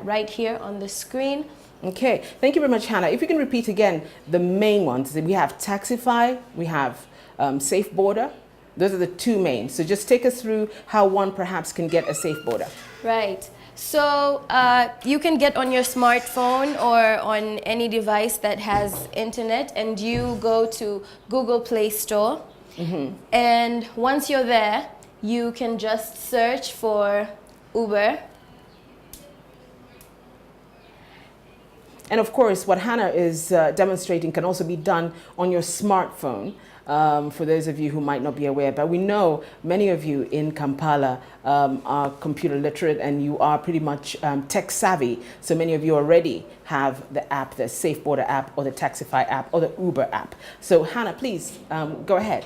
right here on the screen. Okay, thank you very much, Hannah. If you can repeat again the main ones, we have Taxify, we have Safe Border. Those are the two main. So just take us through how one perhaps can get a Safe Border. Right. So you can get on your smartphone or on any device that has internet, and you go to Google Play Store. And once you're there, you can just search for Uber. And of course, what Hannah is demonstrating can also be done on your smartphone, for those of you who might not be aware. But we know many of you in Kampala are computer literate, and you are pretty much tech savvy. So many of you already have the app, the Safe Border app, or the Taxify app, or the Uber app. So Hannah, please go ahead.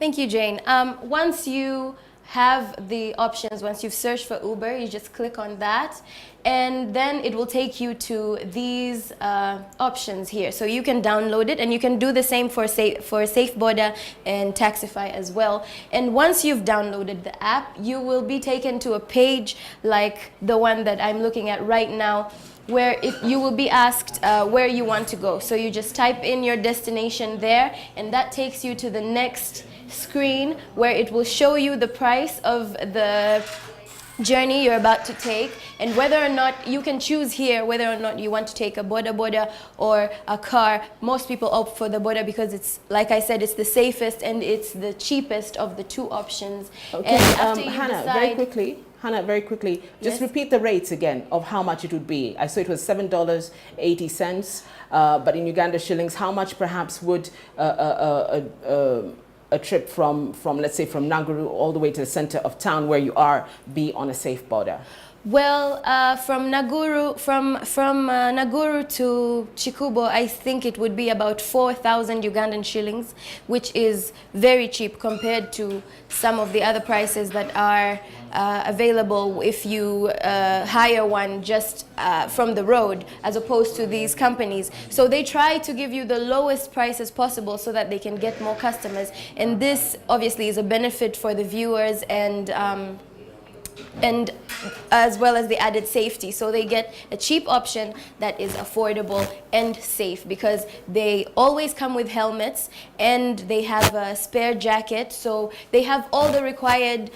Thank you, Jane. Once you have the options, once you've searched for Uber, you just click on that, and then it will take you to these options here. So you can download it, and you can do the same for Safe Border and Taxify as well. And once you've downloaded the app, you will be taken to a page like the one that I'm looking at right now, where you will be asked where you want to go. So you just type in your destination there, and that takes you to the next screen where it will show you the price of the journey you're about to take, and whether or not you can choose here whether or not you want to take a boda or a car. Most people opt for the boda because it's, like I said, it's the safest and it's the cheapest of the two options. Okay, and after you Hannah, decide, Hannah, very quickly, just Yes? repeat the rates again of how much it would be. I saw it was $7.80, but in Uganda shillings, how much perhaps would a trip from let's say from Naguru all the way to the center of town where you are be on a Safe Border? Well, from Naguru to Chikubo, I think it would be about 4,000 Ugandan shillings, which is very cheap compared to some of the other prices that are available if you hire one just from the road, as opposed to these companies. So they try to give you the lowest prices possible so that they can get more customers. And this obviously is a benefit for the viewers, and as well as the added safety. So they get a cheap option that is affordable and safe, because they always come with helmets and they have a spare jacket. So they have all the required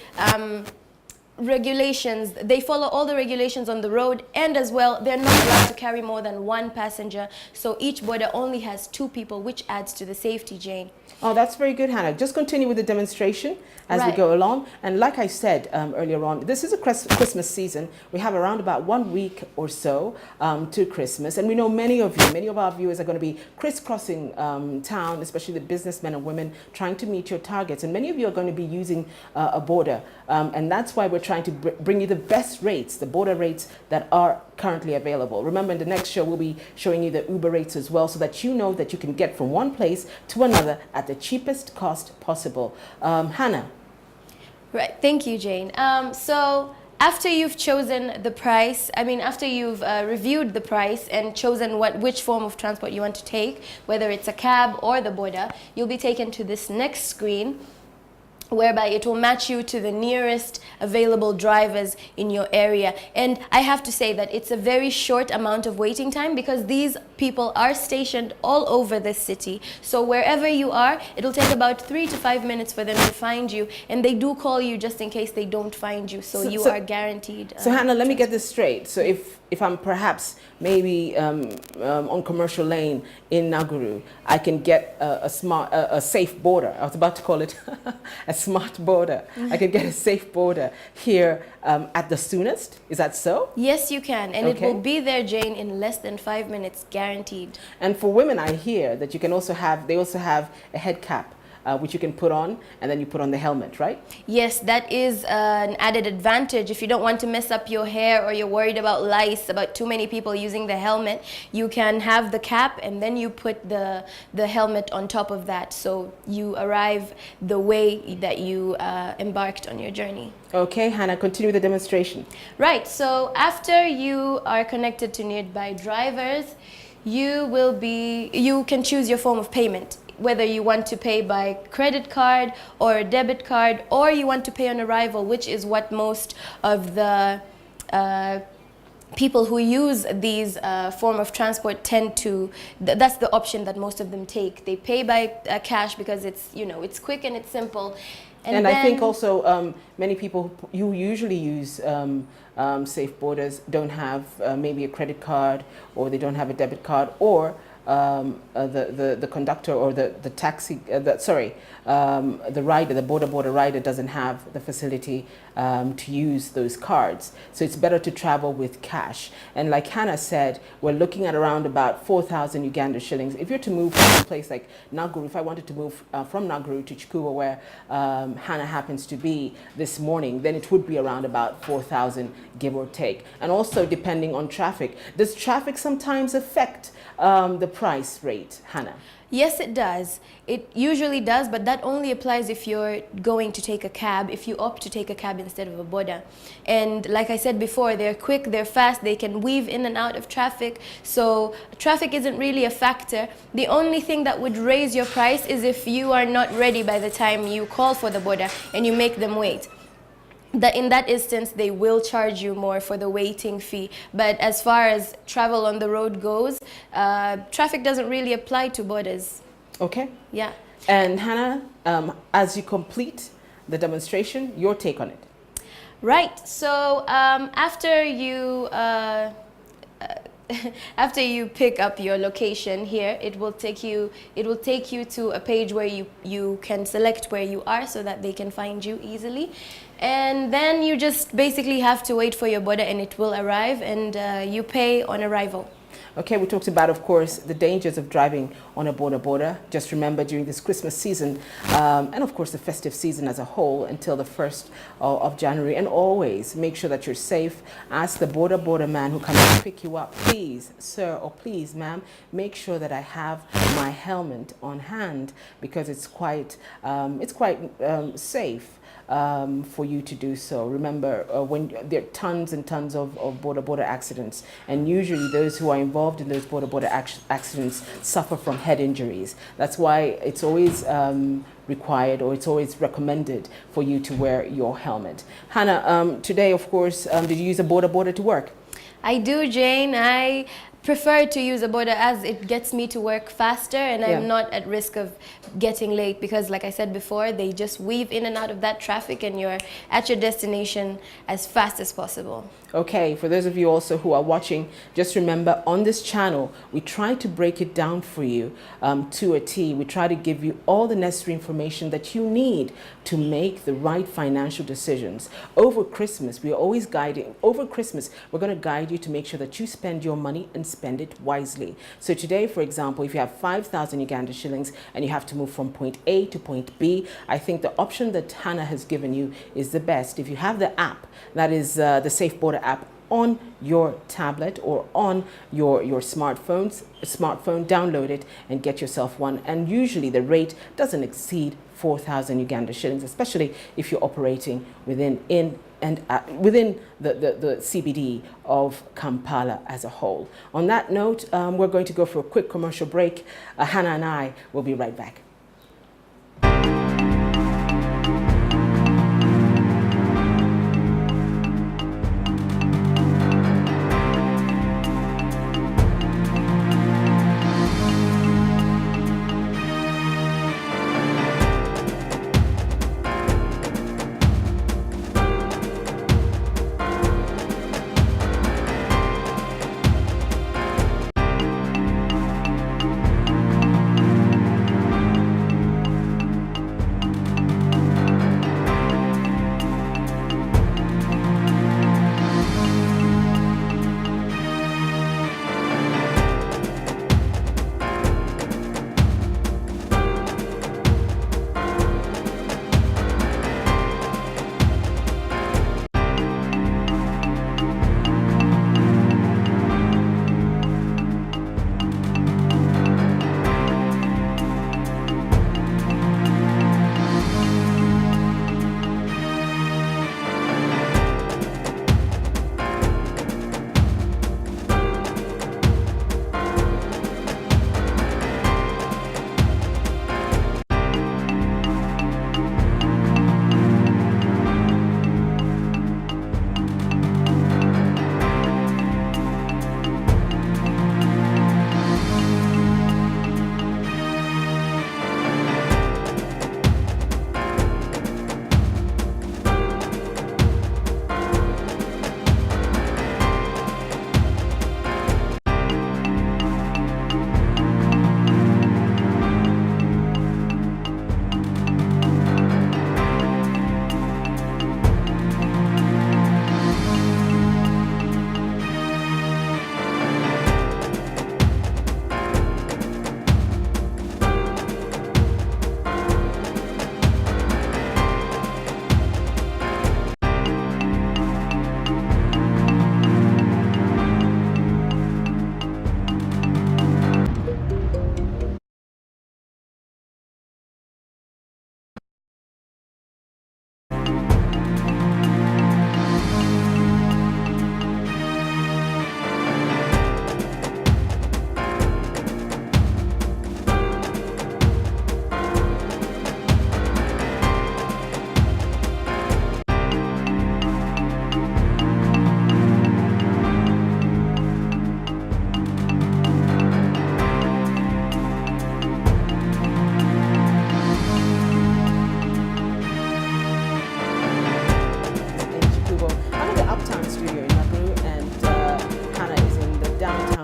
regulations. They follow all the regulations on the road, and as well, they're not allowed to carry more than one passenger. So each border only has 2 people, which adds to the safety, Jane. Oh, that's very good, Hannah. Just continue with the demonstration as we go along. And like I said earlier on, this is a Christmas season. We have around about 1 week or so to Christmas. And we know many of our viewers are going to be crisscrossing town, especially the businessmen and women, trying to meet your targets. And many of you are going to be using a border. And that's why we're trying to bring you the best rates, the border rates that are currently available. Remember, in the next show, we'll be showing you the Uber rates as well, so that you know that you can get from one place to another at the cheapest cost possible. Hannah. Right, thank you, Jane. So after you've chosen the price, after you've reviewed the price and chosen which form of transport you want to take, whether it's a cab or the border, you'll be taken to this next screen, whereby it will match you to the nearest available drivers in your area. And I have to say that it's a very short amount of waiting time, because these people are stationed all over the city. So wherever you are, it'll take about 3 to 5 minutes for them to find you. And they do call you just in case they don't find you. So you are guaranteed. So Hannah, let me get this straight. So if I'm perhaps maybe on Commercial Lane in Naguru, I can get a safe border. I was about to call it a smart border. I can get a safe border here at the soonest. Is that so? Yes, you can. And it will be there, Jane, in less than 5 minutes, guaranteed. And for women, I hear that you can also have, they also have a head cap, which you can put on, and then you put on the helmet, right? Yes, that is an added advantage. If you don't want to mess up your hair, or you're worried about lice, about too many people using the helmet, you can have the cap and then you put the helmet on top of that, so you arrive the way that you embarked on your journey. Okay, Hannah, continue the demonstration. Right, so after you are connected to nearby drivers, you can choose your form of payment, whether you want to pay by credit card or a debit card, or you want to pay on arrival, which is what most of the people who use these form of transport tend to, that's the option that most of them take. They pay by cash because it's, you know, it's quick and it's simple. And I think also many people who usually use Safe Borders don't have maybe a credit card, or they don't have a debit card, or the conductor or the taxi, the rider, the border rider doesn't have the facility to use those cards. So it's better to travel with cash. And like Hannah said, we're looking at around about 4,000 Uganda shillings. If you're to move from a place like Naguru, if I wanted to move from Naguru to Chikuwa, where Hannah happens to be this morning, then it would be around about 4,000, give or take. And also depending on traffic. Does traffic sometimes affect the price rate, Hannah? Yes, it does. It usually does, but that only applies if you're going to take a cab, if you opt to take a cab instead of a boda. And like I said before, they're quick, they're fast, they can weave in and out of traffic. So traffic isn't really a factor. The only thing that would raise your price is if you are not ready by the time you call for the boda and you make them wait. In that instance, they will charge you more for the waiting fee. But as far as travel on the road goes, traffic doesn't really apply to borders. Okay. Yeah. And Hannah, as you complete the demonstration, your take on it. Right. So after you after you pick up your location here, it will take you to a page where you can select where you are so that they can find you easily. And then you just basically have to wait for your boda and it will arrive, and you pay on arrival. Okay, we talked about, of course, the dangers of driving on a border. Just remember, during this Christmas season, and of course the festive season as a whole until the 1st of January, and always make sure that you're safe. Ask the border man who comes to pick you up, please, sir, or please, ma'am, make sure that I have my helmet on hand, because it's quite safe for you to do so. Remember, when there are tons and tons of border accidents, and usually those who are involved in those border accidents suffer from head injuries. That's why it's always required, or it's always recommended for you to wear your helmet. Hannah, today, of course, did you use a border to work? I do, Jane. I prefer to use a boda as it gets me to work faster, and I'm not at risk of getting late, because like I said before, they just weave in and out of that traffic and you're at your destination as fast as possible. Okay, for those of you also who are watching, just remember, on this channel, we try to break it down for you to a T. We try to give you all the necessary information that you need to make the right financial decisions. Over Christmas, we are always guiding. Over Christmas, we're going to guide you to make sure that you spend your money and spend it wisely. So today, for example, if you have 5,000 Uganda shillings and you have to move from point A to point B, I think the option that Hannah has given you is the best. If you have the app, that is the Safe Border app, on your tablet or on your smartphone, download it and get yourself one. And usually the rate doesn't exceed 4,000 Uganda shillings, especially if you're operating within the CBD of Kampala as a whole. On that note, we're going to go for a quick commercial break. Hannah and I will be right back.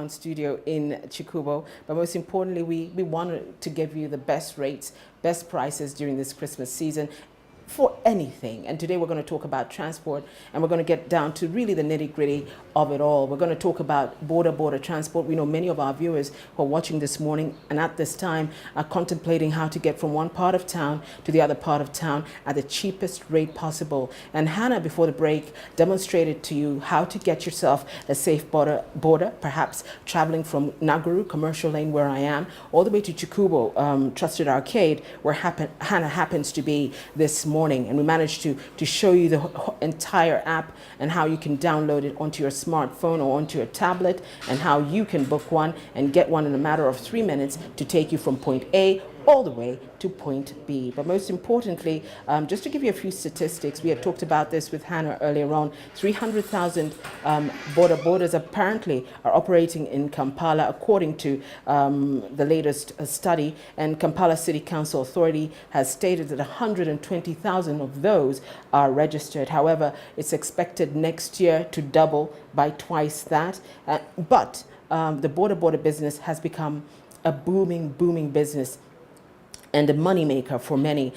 Crown Studio in Chikubo. But most importantly, we wanted to give you the best rates, best prices during this Christmas season for anything. And today we're going to talk about transport, and we're going to get down to really the nitty-gritty of it all. We're going to talk about border transport. We know many of our viewers who are watching this morning and at this time are contemplating how to get from one part of town to the other part of town at the cheapest rate possible. And Hannah, before the break, demonstrated to you how to get yourself a safe border, perhaps traveling from Naguru, Commercial Lane, where I am, all the way to Chikubo, Trusted Arcade, where Hannah happens to be this morning. And we managed to show you the entire app and how you can download it onto your smartphone or onto your tablet, and how you can book one and get one in a matter of 3 minutes to take you from point A all the way to point B. But most importantly, just to give you a few statistics, we had talked about this with Hannah earlier on, 300,000 borders apparently are operating in Kampala, according to the latest study. And Kampala City Council Authority has stated that 120,000 of those are registered. However, it's expected next year to double by twice that. But the border business has become a booming business and a moneymaker for many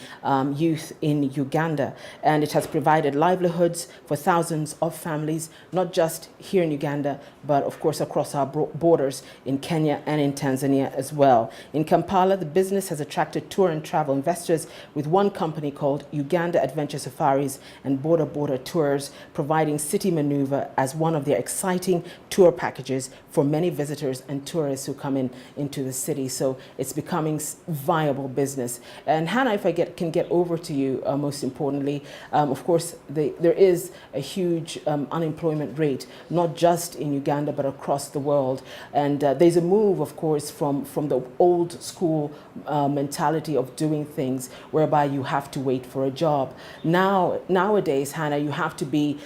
youth in Uganda. And it has provided livelihoods for thousands of families, not just here in Uganda, but of course across our borders in Kenya and in Tanzania as well. In Kampala, the business has attracted tour and travel investors, with one company called Uganda Adventure Safaris and Border Tours providing city maneuver as one of their exciting tour packages for many visitors and tourists who come into the city. So it's becoming viable business. And Hannah, if I can get over to you, most importantly, of course, there is a huge unemployment rate, not just in Uganda, but across the world. And there's a move, of course, from the old school mentality of doing things, whereby you have to wait for a job. Nowadays, Hannah, you have to be,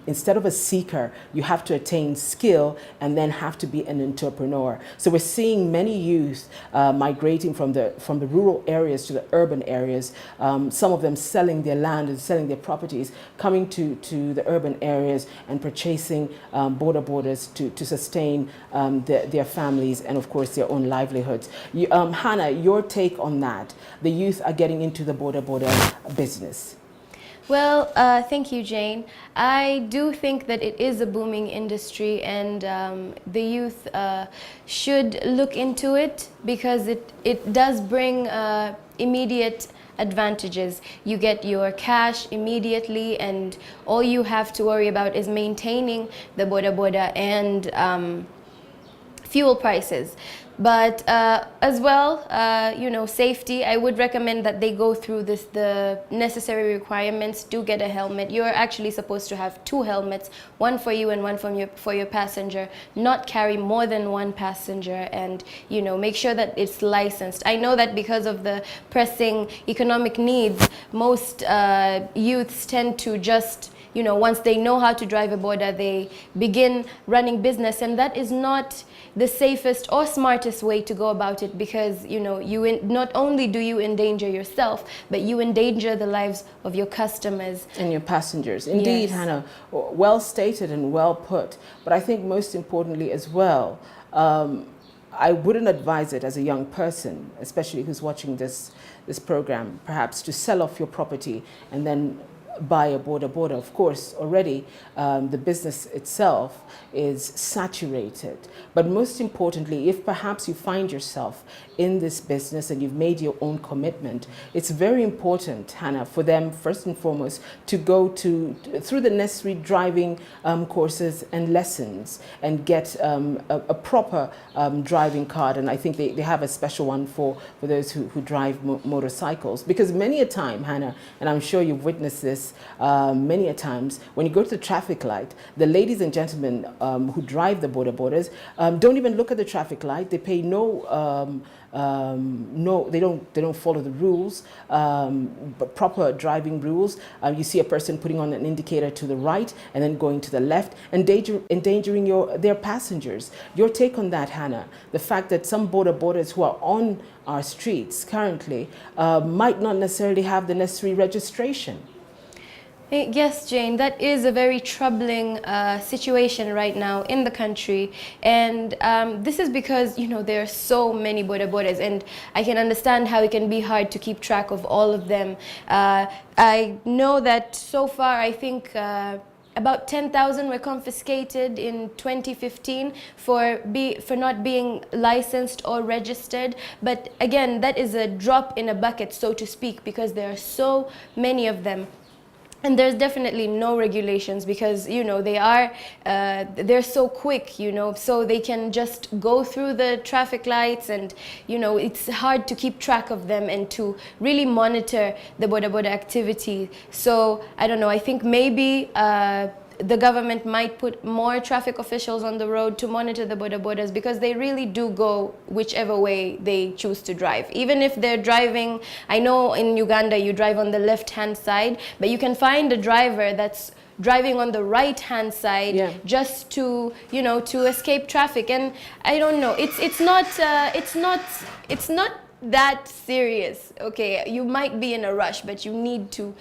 instead of a seeker, you have to attain skill and then have to be an entrepreneur. So we're seeing many youth migrating from the rural areas to the urban areas, some of them selling their land and selling their properties, coming to the urban areas and purchasing borders to sustain their families and of course their own livelihoods. Hannah, your take on that? The youth are getting into the border business. Well, thank you, Jane. I do think that it is a booming industry, and the youth should look into it, because it does bring immediate advantages. You get your cash immediately, and all you have to worry about is maintaining the border and fuel prices. But as well, safety, I would recommend that they go through the necessary requirements. Do get a helmet. You're actually supposed to have 2 helmets, one for you and one for your passenger. Not carry more than 1 passenger, and make sure that it's licensed. I know that because of the pressing economic needs, most youths tend to just once they know how to drive a border, they begin running business, and that is not the safest or smartest way to go about it, because not only do you endanger yourself, but you endanger the lives of your customers and your passengers. Indeed, yes. Hannah, well stated and well put. But I think most importantly as well, I wouldn't advise it as a young person, especially who's watching this program, perhaps to sell off your property and then buy a border. Of course, already the business itself is saturated. But most importantly, if perhaps you find yourself in this business and you've made your own commitment, it's very important, Hannah, for them first and foremost to go through the necessary driving courses and lessons and get a proper driving card. And I think they have a special one for those who drive motorcycles, because many a time, Hannah, and I'm sure you've witnessed this many a times, when you go to the traffic light, the ladies and gentlemen who drive the borders don't even look at the traffic light. They pay they don't follow the rules, but proper driving rules. You see a person putting on an indicator to the right and then going to the left, endangering their passengers. Your take on that, Hannah? The fact that some borders who are on our streets currently might not necessarily have the necessary registration. Yes, Jane, that is a very troubling situation right now in the country. And this is because, you know, there are so many boda and I can understand how it can be hard to keep track of all of them. I know that so far, I think about 10,000 were confiscated in 2015 for not being licensed or registered. But again, that is a drop in a bucket, so to speak, because there are so many of them. And there's definitely no regulations because, you know, they're so quick, you know, so they can just go through the traffic lights and, you know, it's hard to keep track of them and to really monitor the boda activity. So I don't know, I think maybe the government might put more traffic officials on the road to monitor the bodas because they really do go whichever way they choose to drive. Even if they're driving, I know in Uganda you drive on the left-hand side, but you can find a driver that's driving on the right-hand side just to, you know, to escape traffic. And I don't know, it's not that serious. Okay, you might be in a rush, but you need to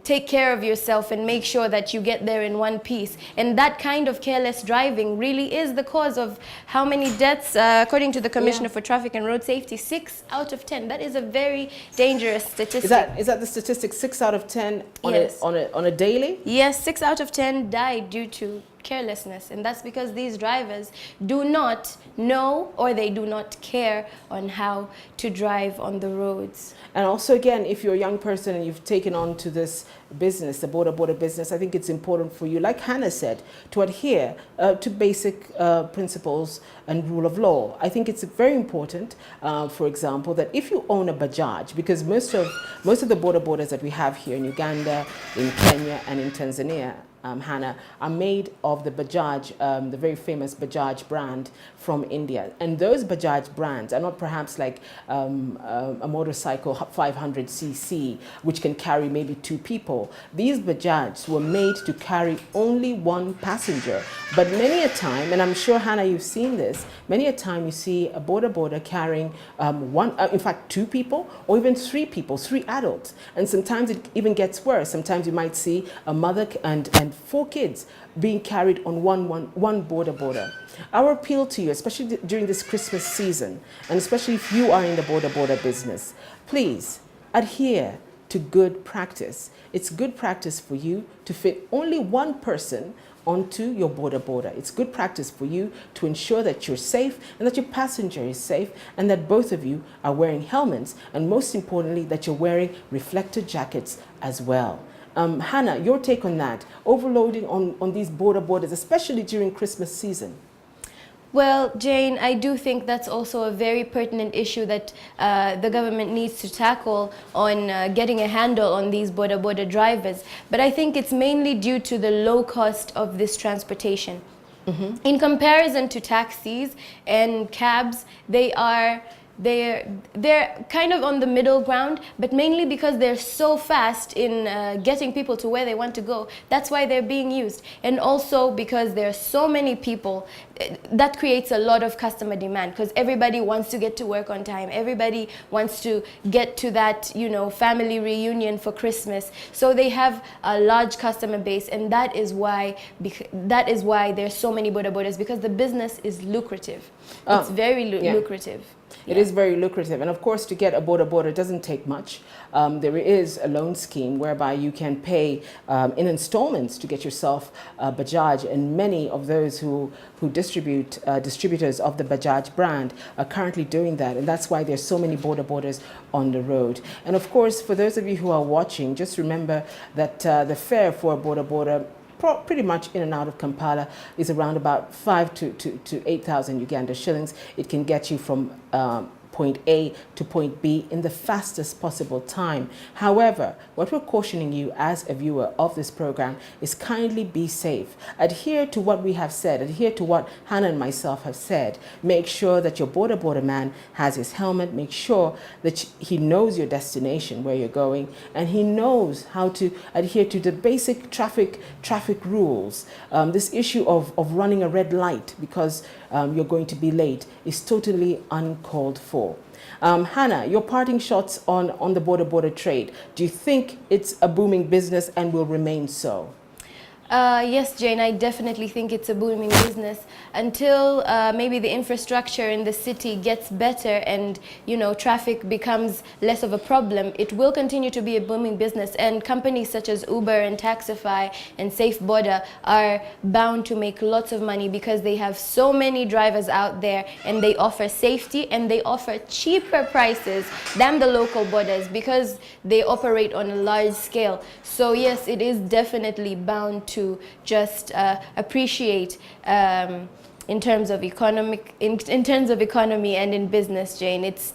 take care of yourself and make sure that you get there in one piece. And that kind of careless driving really is the cause of how many deaths, according to the Commissioner for Traffic and Road Safety, 6 out of 10. That is a very dangerous statistic. Is that the statistic, 6 out of 10 on, yes. on a daily? Yes, 6 out of 10 died due to carelessness, and that's because these drivers do not know or they do not care on how to drive on the roads. And also, again, if you're a young person and you've taken on to this business, the boda business, I think it's important for you, like Hannah said, to adhere to basic principles and rule of law. I think it's very important, for example, that if you own a Bajaj, because most of the bodas that we have here in Uganda, in Kenya, and in Tanzania, Hannah, are made of the Bajaj, the very famous Bajaj brand from India. And those Bajaj brands are not perhaps like a motorcycle 500cc, which can carry maybe 2 people. These Bajajs were made to carry only 1 passenger. But many a time, and I'm sure, Hannah, you've seen this, many a time you see a boda carrying in fact, 2 people or even 3 people, 3 adults. And sometimes it even gets worse. Sometimes you might see a mother and 4 kids being carried on one boda. Our appeal to you, especially during this Christmas season, and especially if you are in the boda business, please adhere to good practice. It's good practice for you to fit only 1 person onto your boda. It's good practice for you to ensure that you're safe and that your passenger is safe and that both of you are wearing helmets, and most importantly that you're wearing reflector jackets as well. Hannah, your take on that, overloading on these bodas, especially during Christmas season. Well, Jane, I do think that's also a very pertinent issue that the government needs to tackle on getting a handle on these boda drivers. But I think it's mainly due to the low cost of this transportation. Mm-hmm. In comparison to taxis and cabs, they're kind of on the middle ground, but mainly because they're so fast in getting people to where they want to go. That's why they're being used. And also because there are so many people, that creates a lot of customer demand because everybody wants to get to work on time. Everybody wants to get to that, you know, family reunion for Christmas. So they have a large customer base, and that is why there's so many bodas, because the business is lucrative. It's very lucrative. It is very lucrative. And of course, to get a boda doesn't take much. There is a loan scheme whereby you can pay in installments to get yourself a Bajaj. And many of those who distribute distributors of the Bajaj brand are currently doing that. And that's why there's so many bodas on the road. And of course, for those of you who are watching, just remember that the fare for a boda pretty much in and out of Kampala is around about 5,000 to 8,000 Uganda shillings. It can get you from point A to point B in the fastest possible time. However, what we're cautioning you as a viewer of this program is kindly be safe. Adhere to what we have said, adhere to what Hannah and myself have said. Make sure that your boda man has his helmet. Make sure that he knows your destination, where you're going, and he knows how to adhere to the basic traffic rules. This issue of running a red light because you're going to be late is totally uncalled for. smart24. Hannah, your parting shots on the border trade. Do you think it's a booming business and will remain so? Yes, Jane, I definitely think it's a booming business until maybe the infrastructure in the city gets better and, you know, traffic becomes less of a problem. It will continue to be a booming business, and companies such as Uber and Taxify and Safe Border are bound to make lots of money because they have so many drivers out there, and they offer safety and they offer cheaper prices than the local borders because they operate on a large scale. So yes, it is definitely bound to just appreciate in terms of in terms of economy and in business, Jane. It's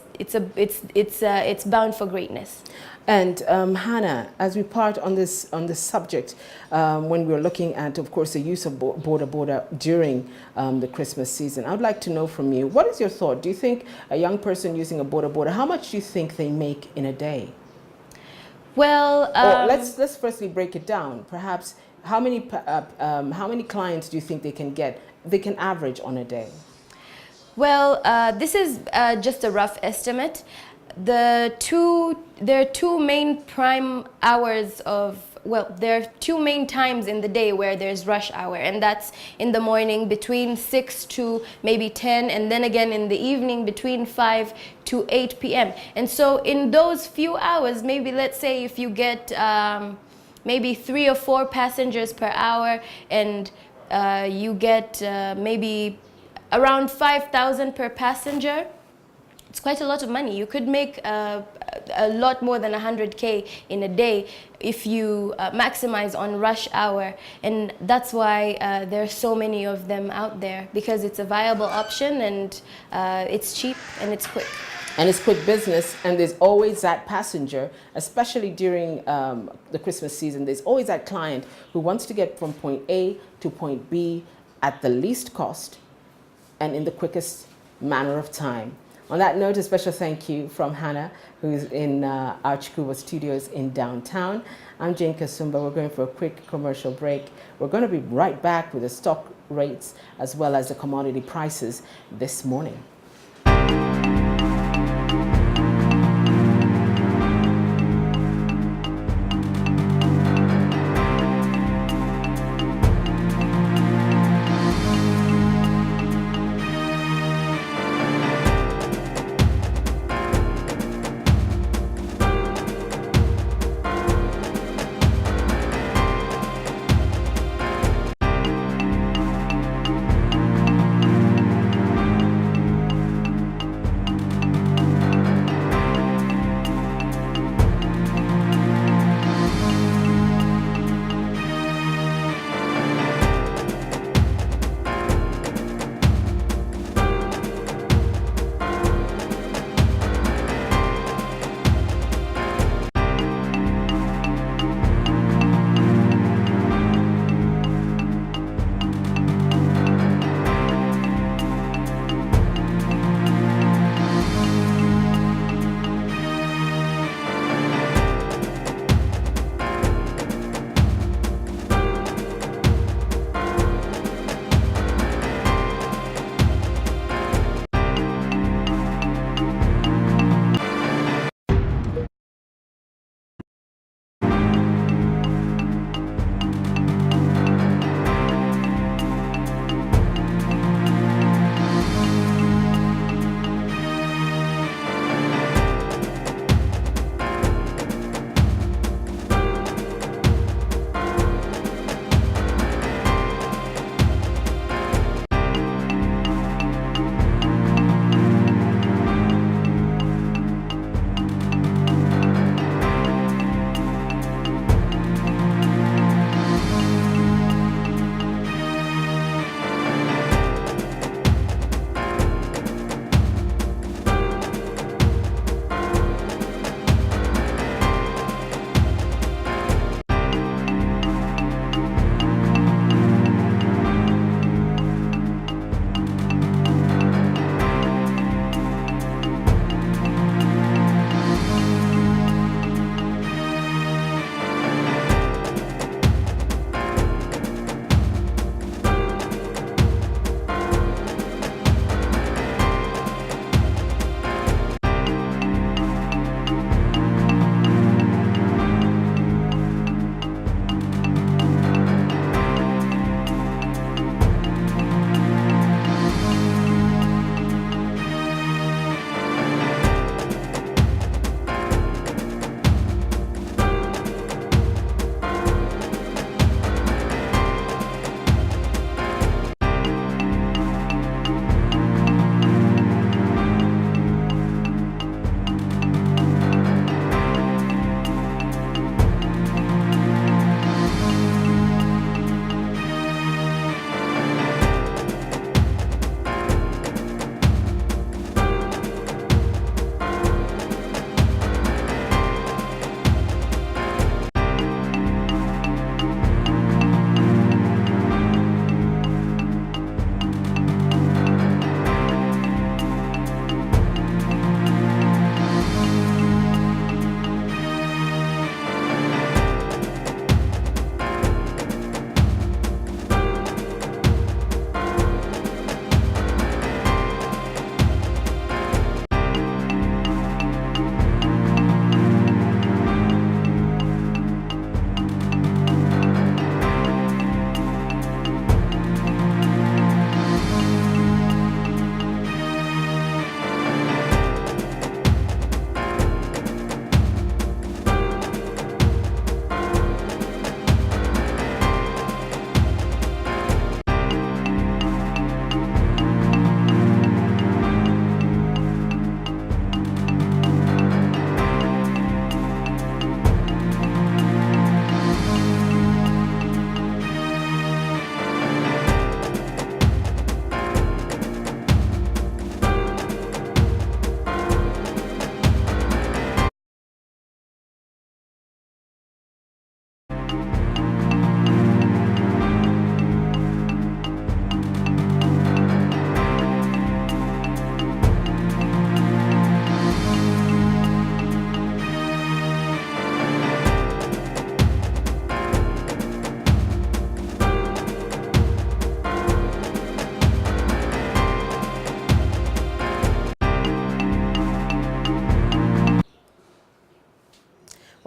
bound for greatness. And Hannah, as we part on this subject, when we're looking at, of course, the use of border during the Christmas season, I would like to know from you, what is your thought? Do you think a young person using a border, how much do you think they make in a day? Well, let's firstly break it down. Perhaps how many clients do you think they can average on a day? Well, this is just a rough estimate. There are two main prime hours of, well, there are two main times in the day where there's rush hour, and that's in the morning between 6 to maybe 10, and then again in the evening between 5 to 8 p.m. And so in those few hours, maybe let's say if you get maybe 3 or 4 passengers per hour, and you get maybe around 5,000 per passenger. It's quite a lot of money. You could make a lot more than 100K in a day if you maximize on rush hour, and that's why there are so many of them out there, because it's a viable option, and it's cheap and it's quick. And it's quick business, and there's always that passenger, especially during the Christmas season, there's always that client who wants to get from point A to point B at the least cost and in the quickest manner of time. On that note, a special thank you from Hannah, who's in our Chikuba studios in downtown. I'm Jane Kasumba. We're going for a quick commercial break. We're going to be right back with the stock rates as well as the commodity prices this morning.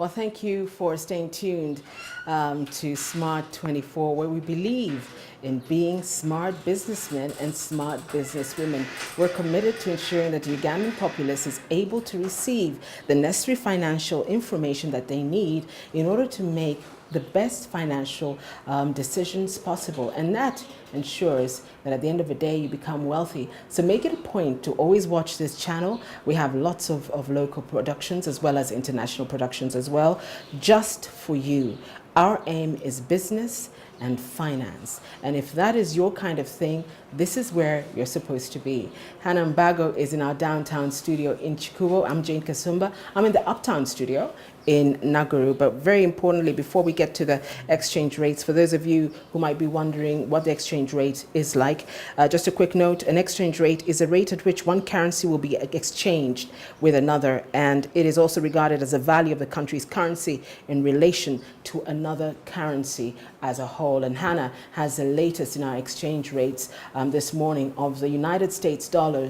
Well, thank you for staying tuned to Smart24, where we believe in being smart businessmen and smart businesswomen. We're committed to ensuring that the Ugandan populace is able to receive the necessary financial information that they need in order to make the best financial decisions possible. And that ensures that at the end of the day, you become wealthy. So make it a point to always watch this channel. We have lots of local productions as well as international productions as well, just for you. Our aim is business and finance. And if that is your kind of thing, this is where you're supposed to be. Hannah Mbago is in our downtown studio in Chikubo. I'm Jane Kasumba. I'm in the uptown studio in Naguru. But very importantly, before we get to the exchange rates, for those of you who might be wondering what the exchange rate is like, just a quick note, an exchange rate is a rate at which one currency will be exchanged with another, and it is also regarded as the value of the country's currency in relation to another currency as a whole. And Hannah has the latest in our exchange rates this morning of the United States dollar,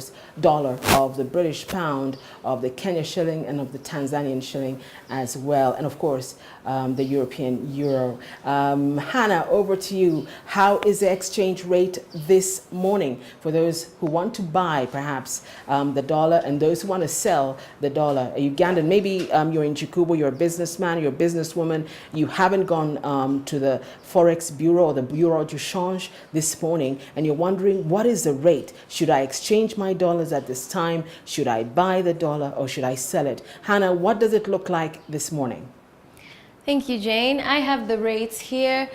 of the British pound, of the Kenya shilling, and of the Tanzanian shilling as well, and of course the European euro. Hannah, over to you. How is the exchange rate this morning for those who want to buy perhaps the dollar and those who want to sell the dollar? Ugandan, maybe you're in Chikubo, you're a businessman, you're a businesswoman, you haven't gone to the Forex Bureau or the Bureau du Change this morning, and you're wondering, what is the rate? Should I exchange my dollars at this time? Should I buy the dollar or should I sell it? Hannah, what does it look like this morning? Thank you, Jane. I have the rates here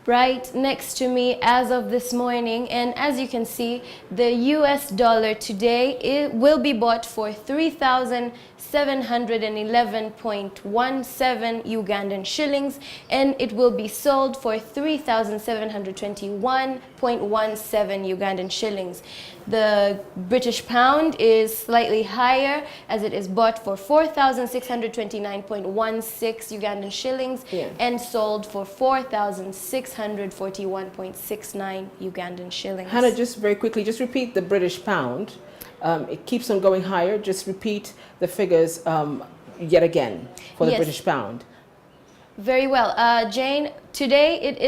right next to me as of this morning, and as you can see, the US dollar today will be bought for 3,711.17 Ugandan shillings, and it will be sold for 3,721.17 Ugandan shillings. The British pound is slightly higher, as it is bought for 4,629.16 Ugandan shillings and sold for 4,641.69 Ugandan shillings. Hannah, just very quickly, just repeat the British pound. It keeps on going higher. Just repeat the figures yet again for the British pound. Very well. Jane, today it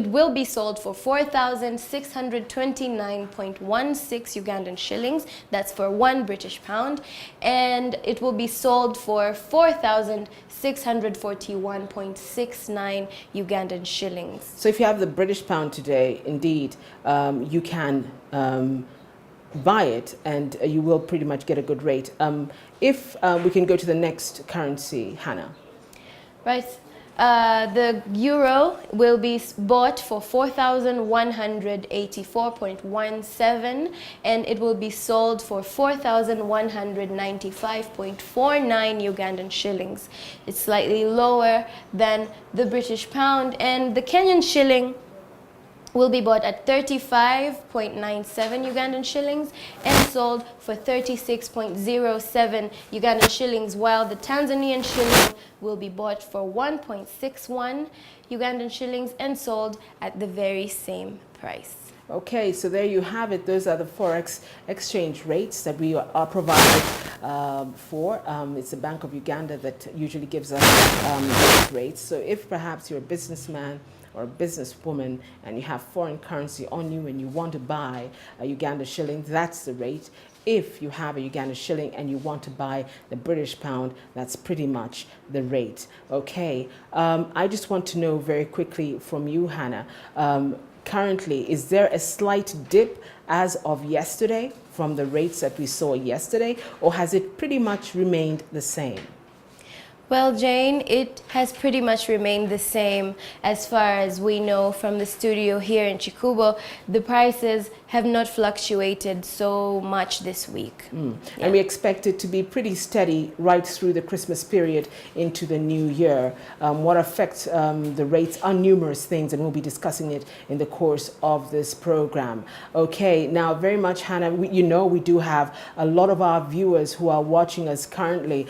will be sold for 4,629.16 Ugandan shillings. That's for 1 British pound. And it will be sold for 4,641.69 Ugandan shillings. So if you have the British pound today, indeed, you can buy it and you will pretty much get a good rate. If we can go to the next currency, Hannah. Right. The euro will be bought for 4,184.17 and it will be sold for 4,195.49 Ugandan shillings. It's slightly lower than the British pound, and the Kenyan shilling will be bought at 35.97 Ugandan shillings and sold for 36.07 Ugandan shillings, while the Tanzanian shilling will be bought for 1.61 Ugandan shillings and sold at the very same price. Okay, so there you have it. Those are the Forex exchange rates that we are provided for. It's the Bank of Uganda that usually gives us those rates. So if perhaps you're a businessman or a businesswoman and you have foreign currency on you and you want to buy a Uganda shilling, that's the rate. If you have a Uganda shilling and you want to buy the British pound, that's pretty much the rate. Okay, I just want to know very quickly from you, Hannah, currently, is there a slight dip as of yesterday from the rates that we saw yesterday, or has it pretty much remained the same? Well, Jane, it has pretty much remained the same as far as we know from the studio here in Chikubo. The prices have not fluctuated so much this week. Yeah. And we expect it to be pretty steady right through the Christmas period into the new year. What affects the rates are numerous things, and we'll be discussing it in the course of this program. Okay, now very much, Hannah, we do have a lot of our viewers who are watching us currently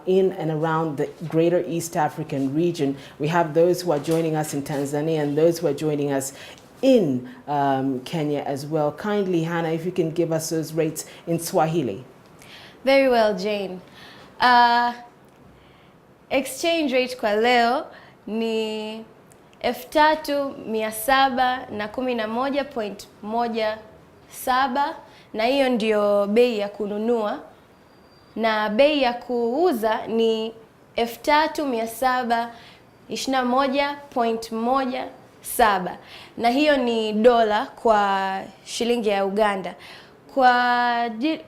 in and around the greater East African region. We have those who are joining us in Tanzania and those who are joining us in Kenya as well. Kindly, Hannah, if you can give us those rates in Swahili. Very well, Jane. exchange rate kwa leo ni 3711.17 na hiyo ndio bei ya kununua, na bei ya kuuza ni 3721.17 na hiyo ni dola kwa shilingi ya Uganda.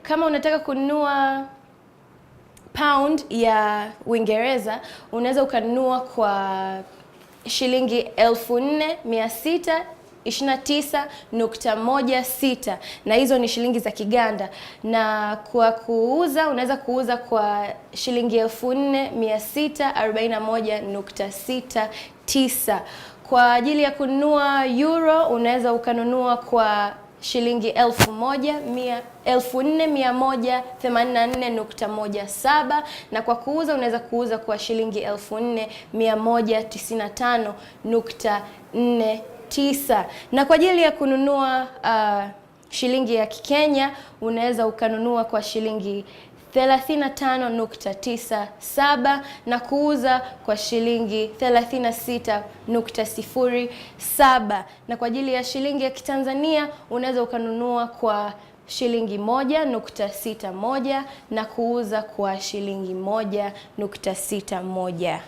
Kama unataka kununua pound ya Uingereza unaweza ukanunua kwa shilingi 4629.16 na hizo ni shilingi za Kiganda, na kwa kuuza unaweza kuuza kwa shilingi 4641.69. Kwa ajili ya kununua euro unaweza ukanunua kwa shilingi 1484.17 na kwa kuuza unaweza kuuza kwa shilingi 4195.49. na kwa ajili ya kununua shilingi ya Kenya unaweza ukanunua kwa shilingi 35.97 na kuuza kwa shilingi 36.07. na kwa ajili ya shilingi ya Kitanzania unaweza ukanunua kwa shilingi 1.61 na kuuza kwa shilingi 1.61.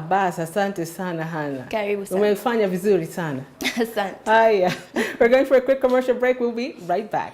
Basi asante sana Hannah. Karibu sana. Umefanya vizuri sana. Asante. Haya. We're going for a quick commercial break. We'll be right back.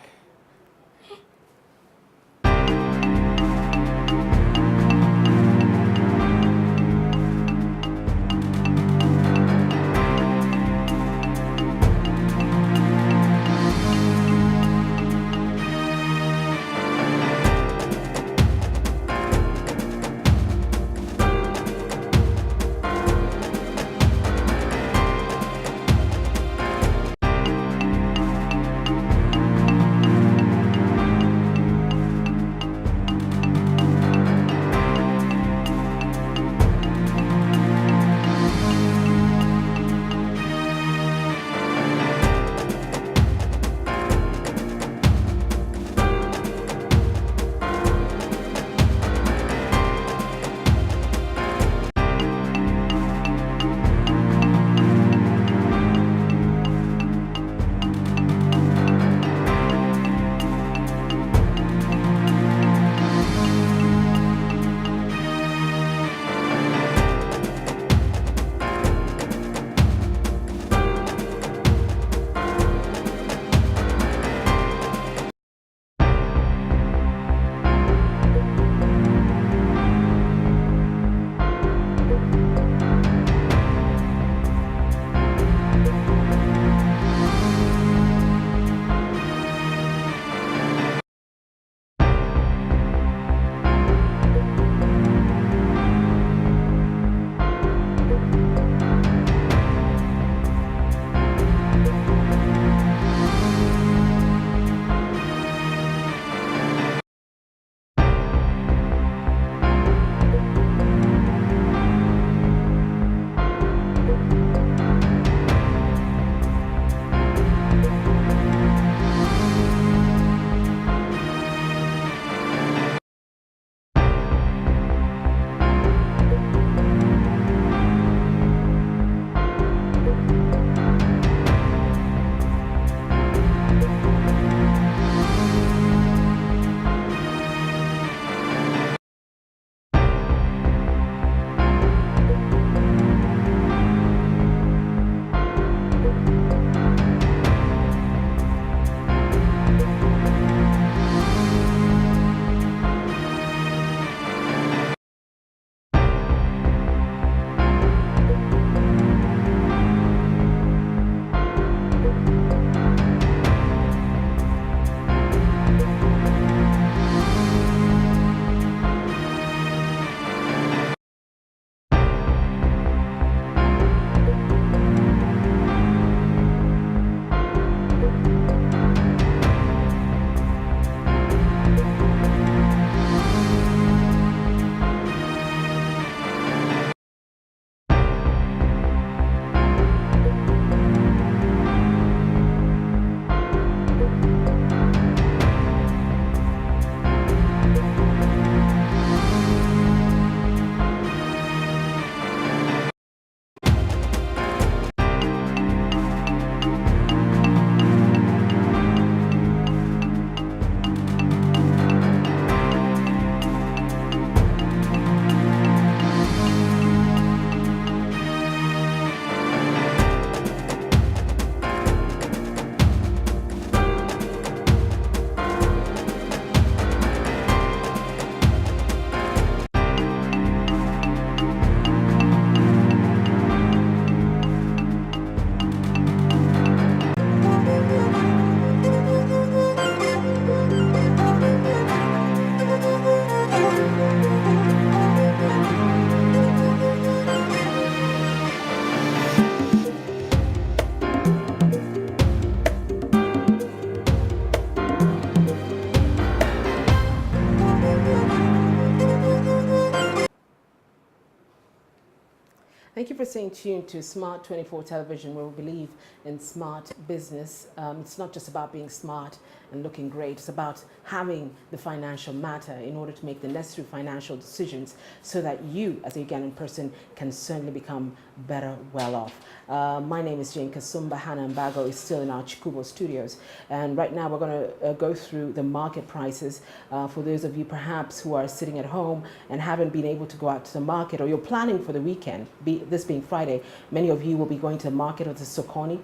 Thank you for staying tuned to Smart24 Television, where we believe in smart business. It's not just about being smart and looking great. It's about having the financial matter in order to make the necessary financial decisions so that you, as a Ugandan person, can certainly become better, well off. My name is Jane Kasumba. Hannah Mbago is still in our Chikubo studios. And right now we're going to go through the market prices for those of you perhaps who are sitting at home and haven't been able to go out to the market, or you're planning for the weekend, this being Friday. Many of you will be going to the market or to Sokoni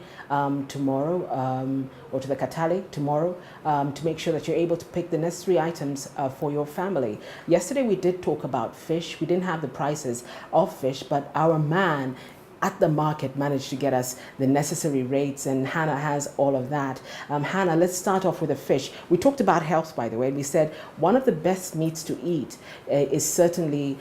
tomorrow, or to the Katale tomorrow, to make sure that you're able to pick the necessary items for your family. Yesterday we did talk about fish. We didn't have the prices of fish, but our man at the market managed to get us the necessary rates, and Hannah has all of that. Hannah, let's start off with the fish. We talked about health, by the way. We said one of the best meats to eat is certainly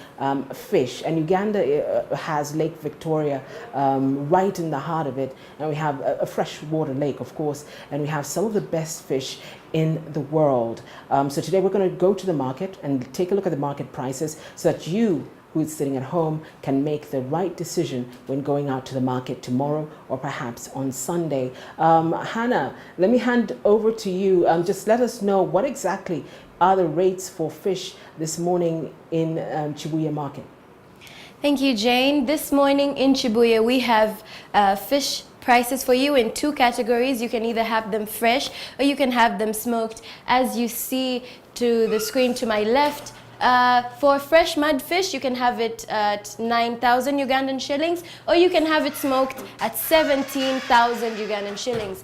fish, and Uganda has Lake Victoria right in the heart of it, and we have a freshwater lake, of course, and we have some of the best fish in the world. So today we're going to go to the market and take a look at the market prices so that you, who is sitting at home, can make the right decision when going out to the market tomorrow or perhaps on Sunday. Hannah, let me hand over to you. Just let us know what exactly are the rates for fish this morning in Chibuye Market. Thank you, Jane. This morning in Chibuye, we have fish prices for you in two categories. You can either have them fresh or you can have them smoked. As you see to the screen to my left, for fresh mudfish, you can have it at 9,000 Ugandan shillings, or you can have it smoked at 17,000 Ugandan shillings.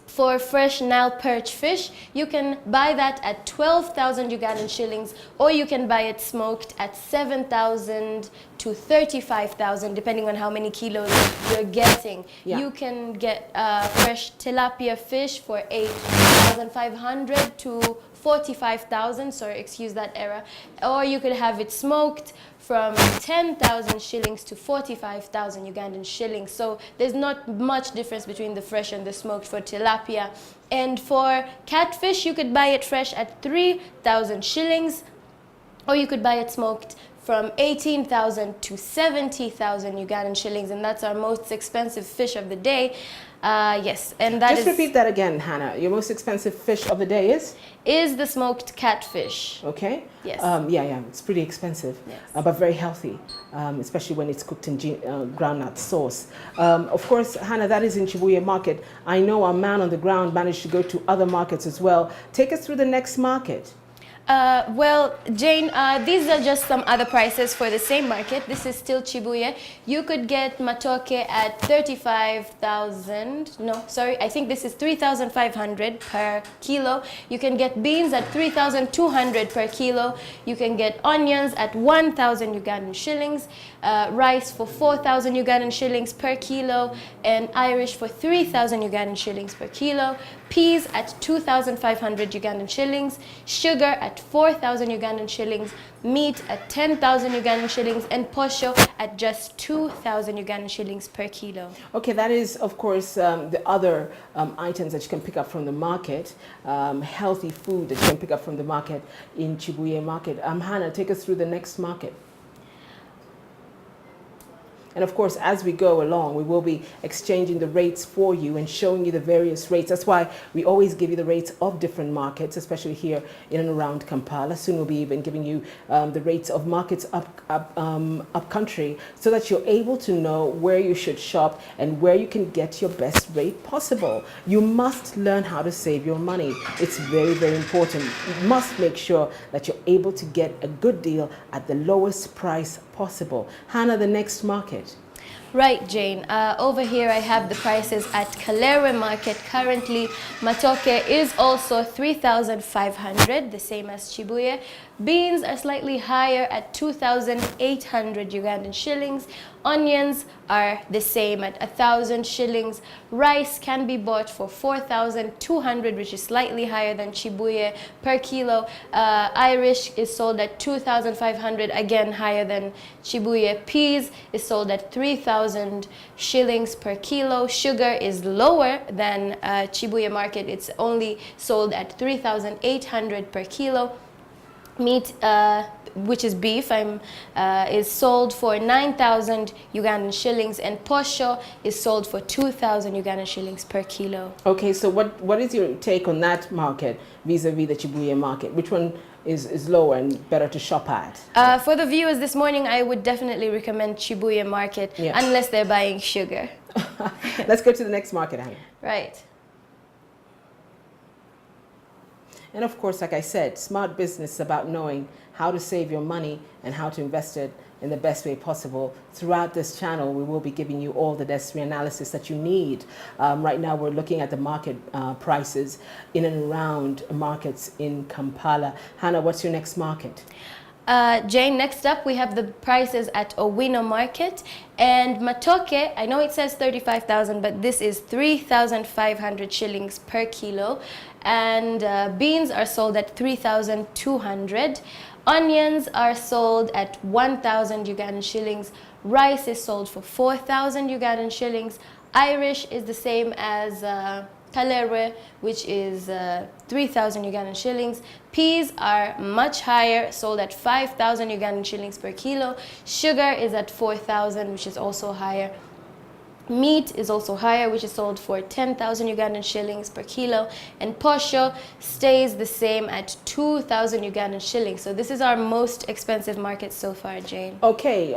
For fresh Nile perch fish, you can buy that at 12,000 Ugandan shillings, or you can buy it smoked at 7,000 to 35,000, depending on how many kilos you're getting. Yeah. You can get fresh tilapia fish for 8,500 to 45,000, sorry, excuse that error, or you could have it smoked from 10,000 shillings to 45,000 Ugandan shillings. So there's not much difference between the fresh and the smoked for tilapia. And for catfish, you could buy it fresh at 3,000 shillings, or you could buy it smoked from 18,000 to 70,000 Ugandan shillings, and that's our most expensive fish of the day. Yes, and that Just repeat that again, Hannah. Your most expensive fish of the day is the smoked catfish. Okay. Yes. Yeah. It's pretty expensive, Yes. But very healthy, especially when it's cooked in groundnut sauce. Of course, Hannah, that is in Chibuye Market. I know our man on the ground managed to go to other markets as well. Take us through the next market. Well, Jane, these are just some other prices for the same market. This is still Chibuye. You could get matoke at 35,000. No, sorry, I think this is 3,500 per kilo. You can get beans at 3,200 per kilo. You can get onions at 1,000 Ugandan shillings, rice for 4,000 Ugandan shillings per kilo, and Irish for 3,000 Ugandan shillings per kilo. Peas at 2,500 Ugandan shillings, sugar at 4,000 Ugandan shillings, meat at 10,000 Ugandan shillings, and posho at just 2,000 Ugandan shillings per kilo. Okay, that is, of course, the other items that you can pick up from the market, healthy food that you can pick up from the market in Chibuye Market. Hannah, take us through the next market. And of course, as we go along, we will be exchanging the rates for you and showing you the various rates. That's why we always give you the rates of different markets, especially here in and around Kampala. Soon we'll be even giving you the rates of markets up country, so that you're able to know where you should shop and where you can get your best rate possible. You must learn how to save your money. It's very, very important. You must make sure that you're able to get a good deal at the lowest price possible. Hannah, the next market. Right, Jane. Over here I have the prices at Kalere Market. Currently, matoke is also 3,500, the same as Chibuye. Beans are slightly higher at 2,800 Ugandan shillings. Onions are the same at 1,000 shillings. Rice can be bought for 4,200, which is slightly higher than Chibuye per kilo. Irish is sold at 2,500, again higher than Chibuye. Peas is sold at 3,000 shillings per kilo. Sugar is lower than Chibuye Market. It's only sold at 3,800 per kilo. Meat, which is beef, is sold for 9,000 Ugandan shillings, and posho is sold for 2,000 Ugandan shillings per kilo. Okay, so what is your take on that market vis-a-vis the Chibuye market? Which one is lower and better to shop at? For the viewers this morning, I would definitely recommend Chibuye market, unless they're buying sugar. Let's go to the next market, Hannah. Right. And of course, like I said, smart business is about knowing how to save your money and how to invest it in the best way possible. Throughout this channel, we will be giving you all the necessary analysis that you need. Right now, we're looking at the market prices in and around markets in Kampala. Hannah, what's your next market? Jane, next up we have the prices at Owino Market, and Matoke, I know it says 35,000, but this is 3,500 shillings per kilo, and beans are sold at 3,200. Onions are sold at 1,000 Ugandan shillings. Rice is sold for 4,000 Ugandan shillings. Irish is the same as Kalerwe, which is 3,000 Ugandan shillings. Peas are much higher, sold at 5,000 Ugandan shillings per kilo. Sugar is at 4,000, which is also higher. Meat is also higher, which is sold for 10,000 Ugandan shillings per kilo. And posho stays the same at 2,000 Ugandan shillings. So this is our most expensive market so far, Jane. Okay,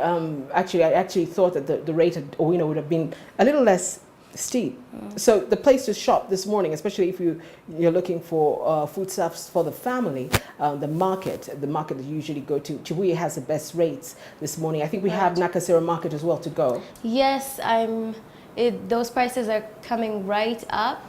actually, I actually thought that the rate at Owino would have been a little less steep. So the place to shop this morning, especially if you're looking for foodstuffs for the family, the market that you usually go to, Chibuye has the best rates this morning. I think we have Nakasero Market as well to go. Yes, those prices are coming right up.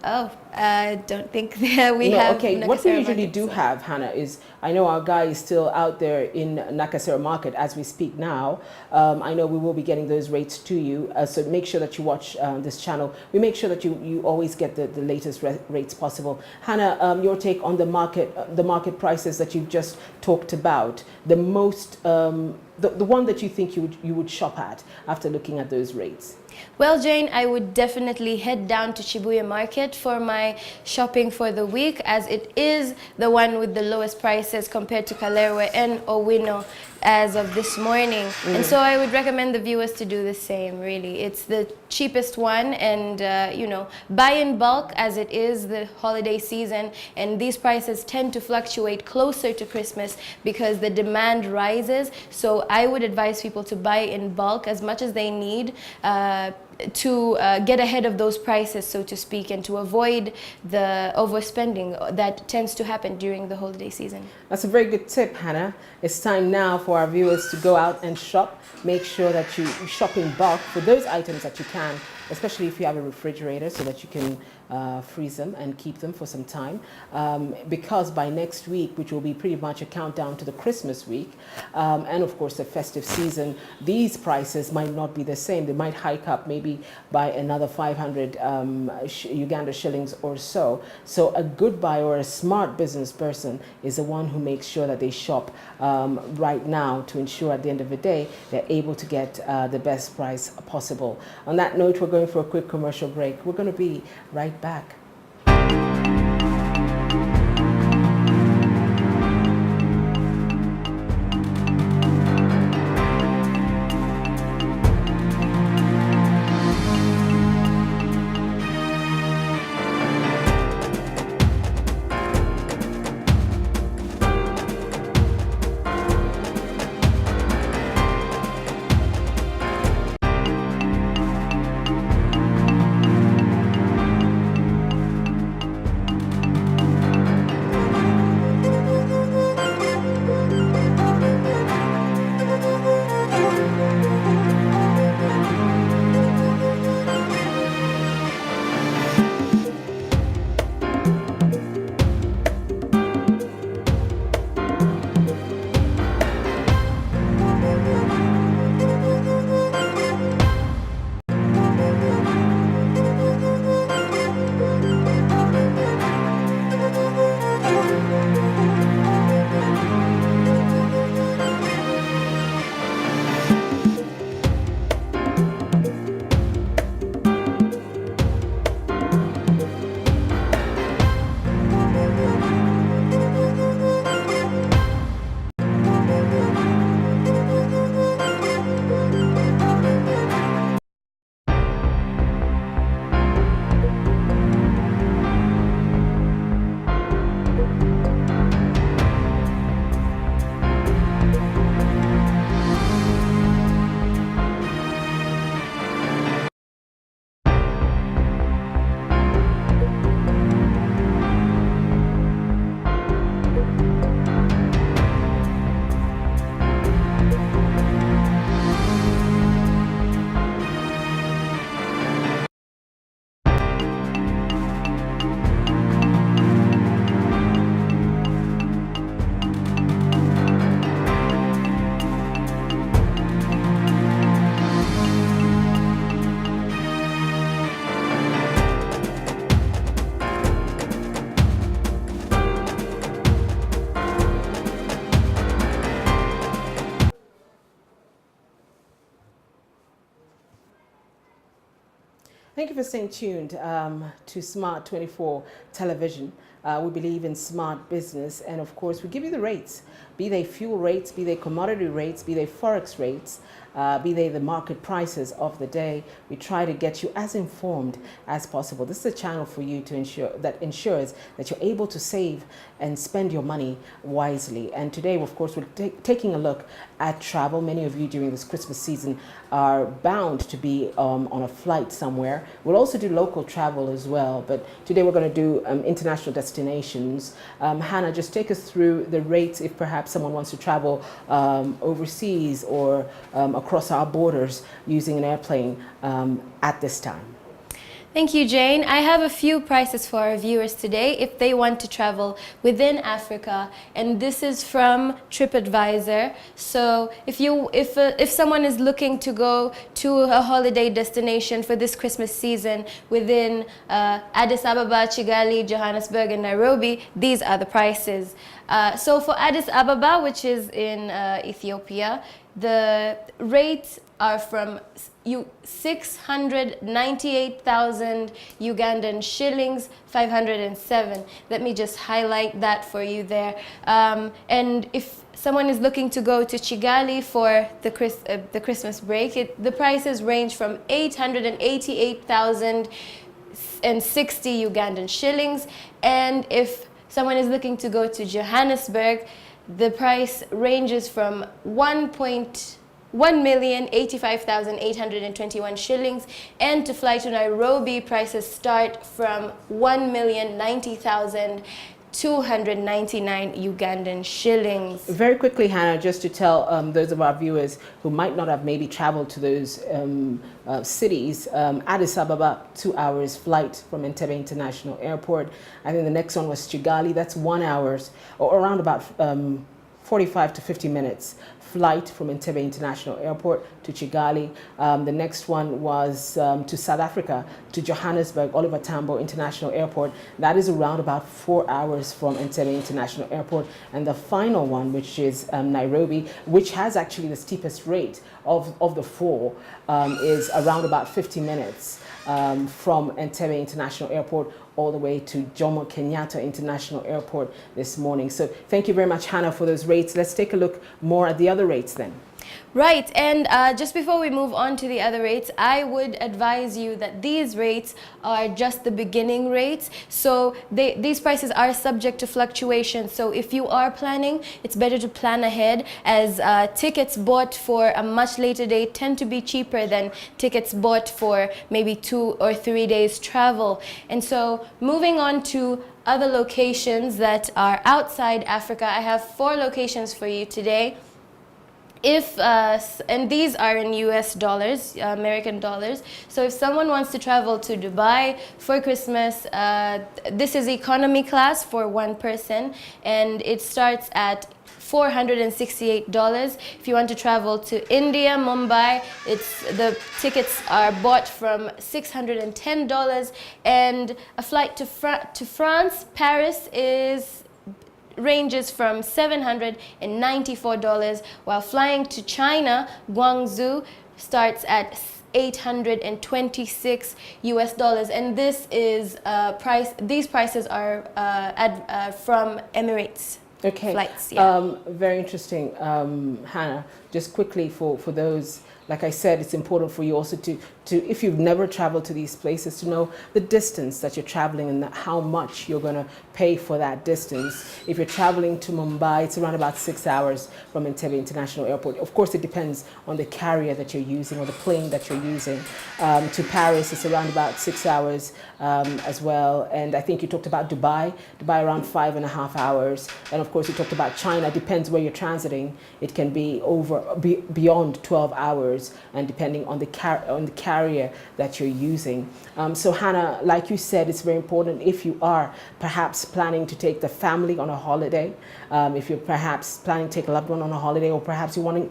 Oh, I don't think that we have. Okay, Nakasero what we usually Market, do have, Hannah, is I know our guy is still out there in Nakasero Market as we speak now. I know we will be getting those rates to you, so make sure that you watch this channel. We make sure that you always get the latest rates possible. Hannah, your take on the market prices that you've just talked about, the most, the one that you think you would shop at after looking at those rates. Well, Jane, I would definitely head down to Chibuye Market for my shopping for the week, as it is the one with the lowest prices compared to Kalerwe and Owino as of this morning. And so I would recommend the viewers to do the same, really. It's the cheapest one, and you know, buy in bulk, as it is the holiday season, and these prices tend to fluctuate closer to Christmas because the demand rises. So I would advise people to buy in bulk as much as they need to get ahead of those prices, so to speak, and to avoid the overspending that tends to happen during the holiday season. That's a very good tip, Hannah. It's time now for our viewers to go out and shop. Make sure that you shop in bulk for those items that you can, especially if you have a refrigerator, so that you can freeze them and keep them for some time, because by next week, which will be pretty much a countdown to the Christmas week, and of course the festive season, these prices might not be the same. They might hike up maybe by another 500 Uganda shillings or so. So a good buyer or a smart business person is the one who makes sure that they shop right now, to ensure at the end of the day they're able to get the best price possible. On that note, we're going for a quick commercial break. We're going to be right back. Thank you for staying tuned to Smart24 television. We believe in smart business, and of course, we give you the rates, be they fuel rates, be they commodity rates, be they forex rates, be they the market prices of the day. We try to get you as informed as possible. This is a channel for you to ensures that you're able to save and spend your money wisely. And today, of course, we're taking a look at travel. Many of you during this Christmas season are bound to be on a flight somewhere. We'll also do local travel as well, but today we're going to do international destinations. Hannah, just take us through the rates if perhaps someone wants to travel overseas or across our borders using an airplane at this time. Thank you, Jane. I have a few prices for our viewers today if they want to travel within Africa, and this is from TripAdvisor. So if someone is looking to go to a holiday destination for this Christmas season within Addis Ababa, Kigali, Johannesburg, and Nairobi, these are the prices. So for Addis Ababa, which is in Ethiopia, the rates are from 698,000 Ugandan shillings, 507. Let me just highlight that for you there. And if someone is looking to go to Kigali for the Christmas break, the prices range from 888,060 Ugandan shillings. And if someone is looking to go to Johannesburg, the price ranges from 1,085,821 shillings, and to fly to Nairobi, prices start from 1,090,299 Ugandan shillings. Very quickly, Hannah, just to tell those of our viewers who might not have maybe traveled to those cities, Addis Ababa, 2 hours flight from Entebbe International Airport. I think the next one was Kigali, that's 1 hour or around about 45 to 50 minutes flight from Entebbe International Airport to Kigali. The next one was to South Africa, to Johannesburg, Oliver Tambo International Airport. That is around about 4 hours from Entebbe International Airport. And the final one, which is Nairobi, which has actually the steepest rate of the four, is around about 50 minutes from Entebbe International Airport all the way to Jomo Kenyatta International Airport this morning. So thank you very much, Hannah, for those rates. Let's take a look more at the other rates then. Right, and just before we move on to the other rates, I would advise you that these rates are just the beginning rates. So these prices are subject to fluctuation. So if you are planning, it's better to plan ahead, as tickets bought for a much later date tend to be cheaper than tickets bought for maybe 2 or 3 days travel. And so moving on to other locations that are outside Africa, I have 4 locations for you today. And these are in US dollars, American dollars. So if someone wants to travel to Dubai for Christmas, this is economy class for one person, and it starts at $468. If you want to travel to India, Mumbai, the tickets are bought from $610, and a flight to France, Paris ranges from $794, while flying to China, Guangzhou, starts at $826 US, and this is these prices are from Emirates. Okay. Flights, yeah. Very interesting, Hannah. Just quickly for those, like I said, it's important for you also to if you've never traveled to these places, to know the distance that you're traveling and how much you're going to pay for that distance. If you're traveling to Mumbai, it's around about 6 hours from Entebbe International Airport. Of course, it depends on the carrier that you're using or the plane that you're using. To Paris, it's around about 6 hours as well. And I think you talked about Dubai around 5.5 hours. And of course, you talked about China. Depends where you're transiting. It can be beyond 12 hours, and depending on the carrier that you're using. So Hannah, like you said, it's very important if you are perhaps planning to take the family on a holiday, if you're perhaps planning to take a loved one on a holiday, or perhaps you want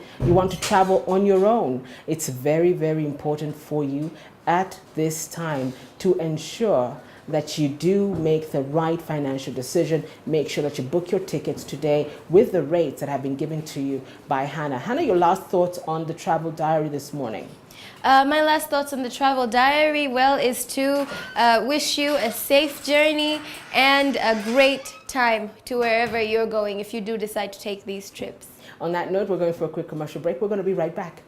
to travel on your own. It's very, very important for you at this time to ensure that you do make the right financial decision. Make sure that you book your tickets today with the rates that have been given to you by Hannah. Hannah, your last thoughts on the travel diary this morning? My last thoughts on the travel diary, well, is to wish you a safe journey and a great time to wherever you're going if you do decide to take these trips. On that note, we're going for a quick commercial break. We're going to be right back.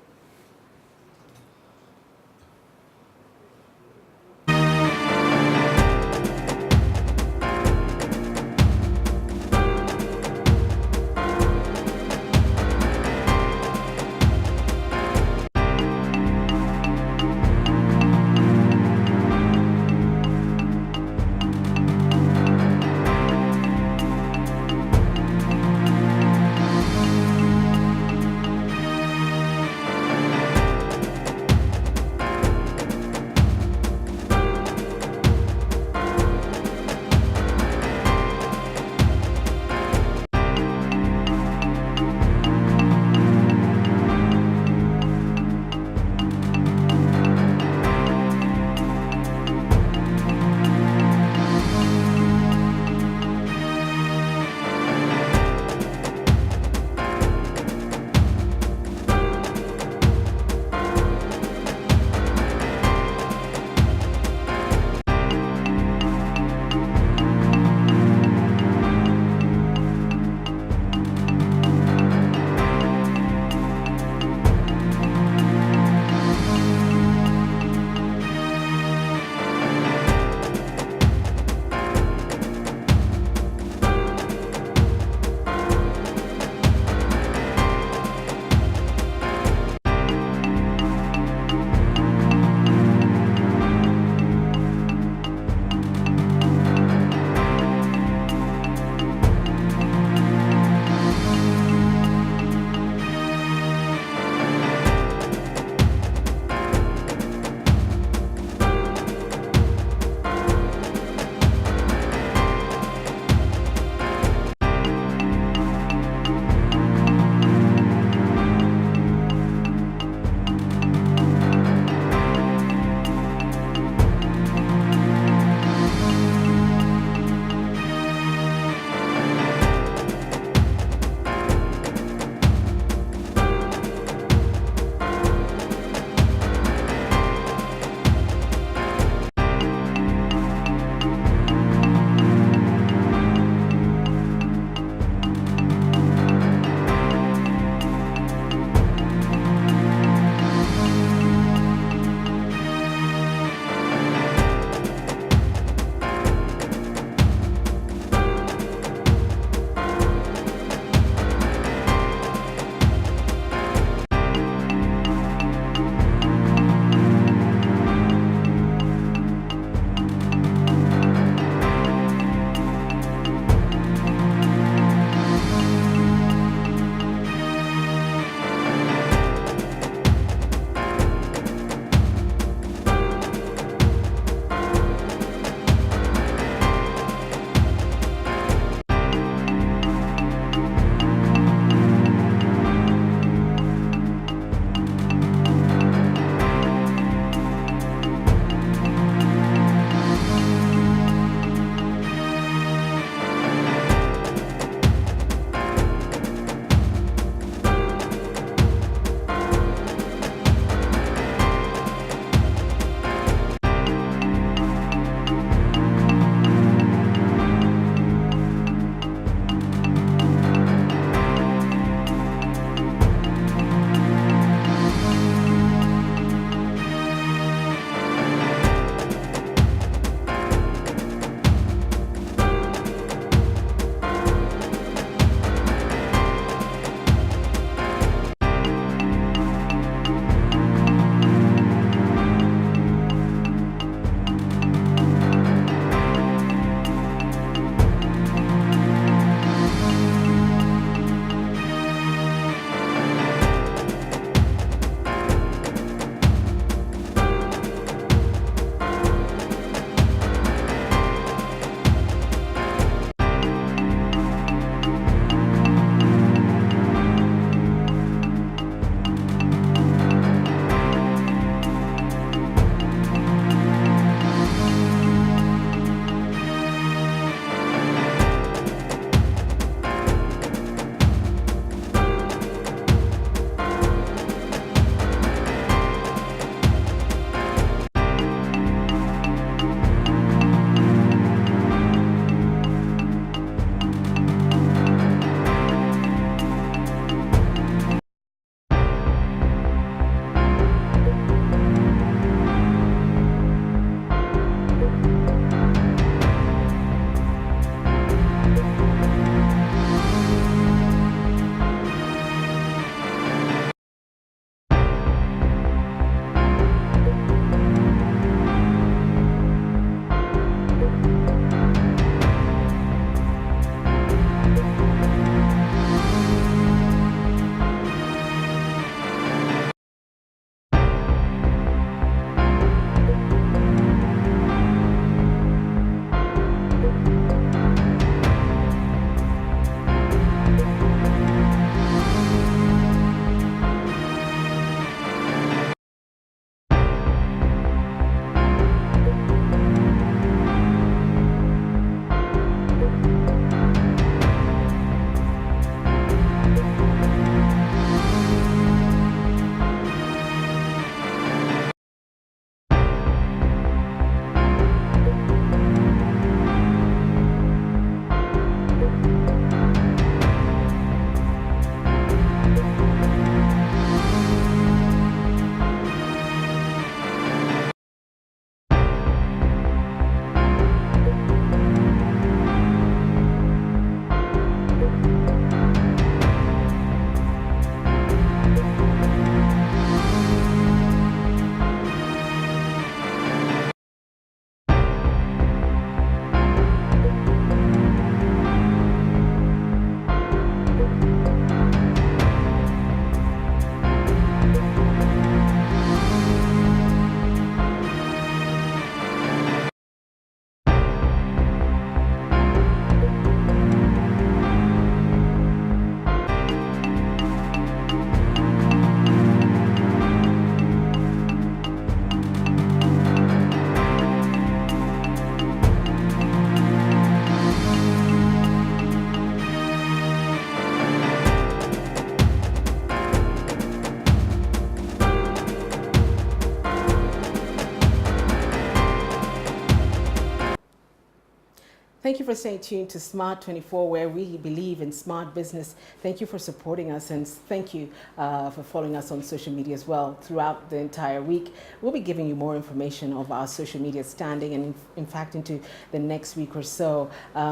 Thank you for staying tuned to Smart24, where we believe in smart business. Thank you for supporting us, and thank you for following us on social media as well throughout the entire week. We'll be giving you more information of our social media standing, and in fact into the next week or so.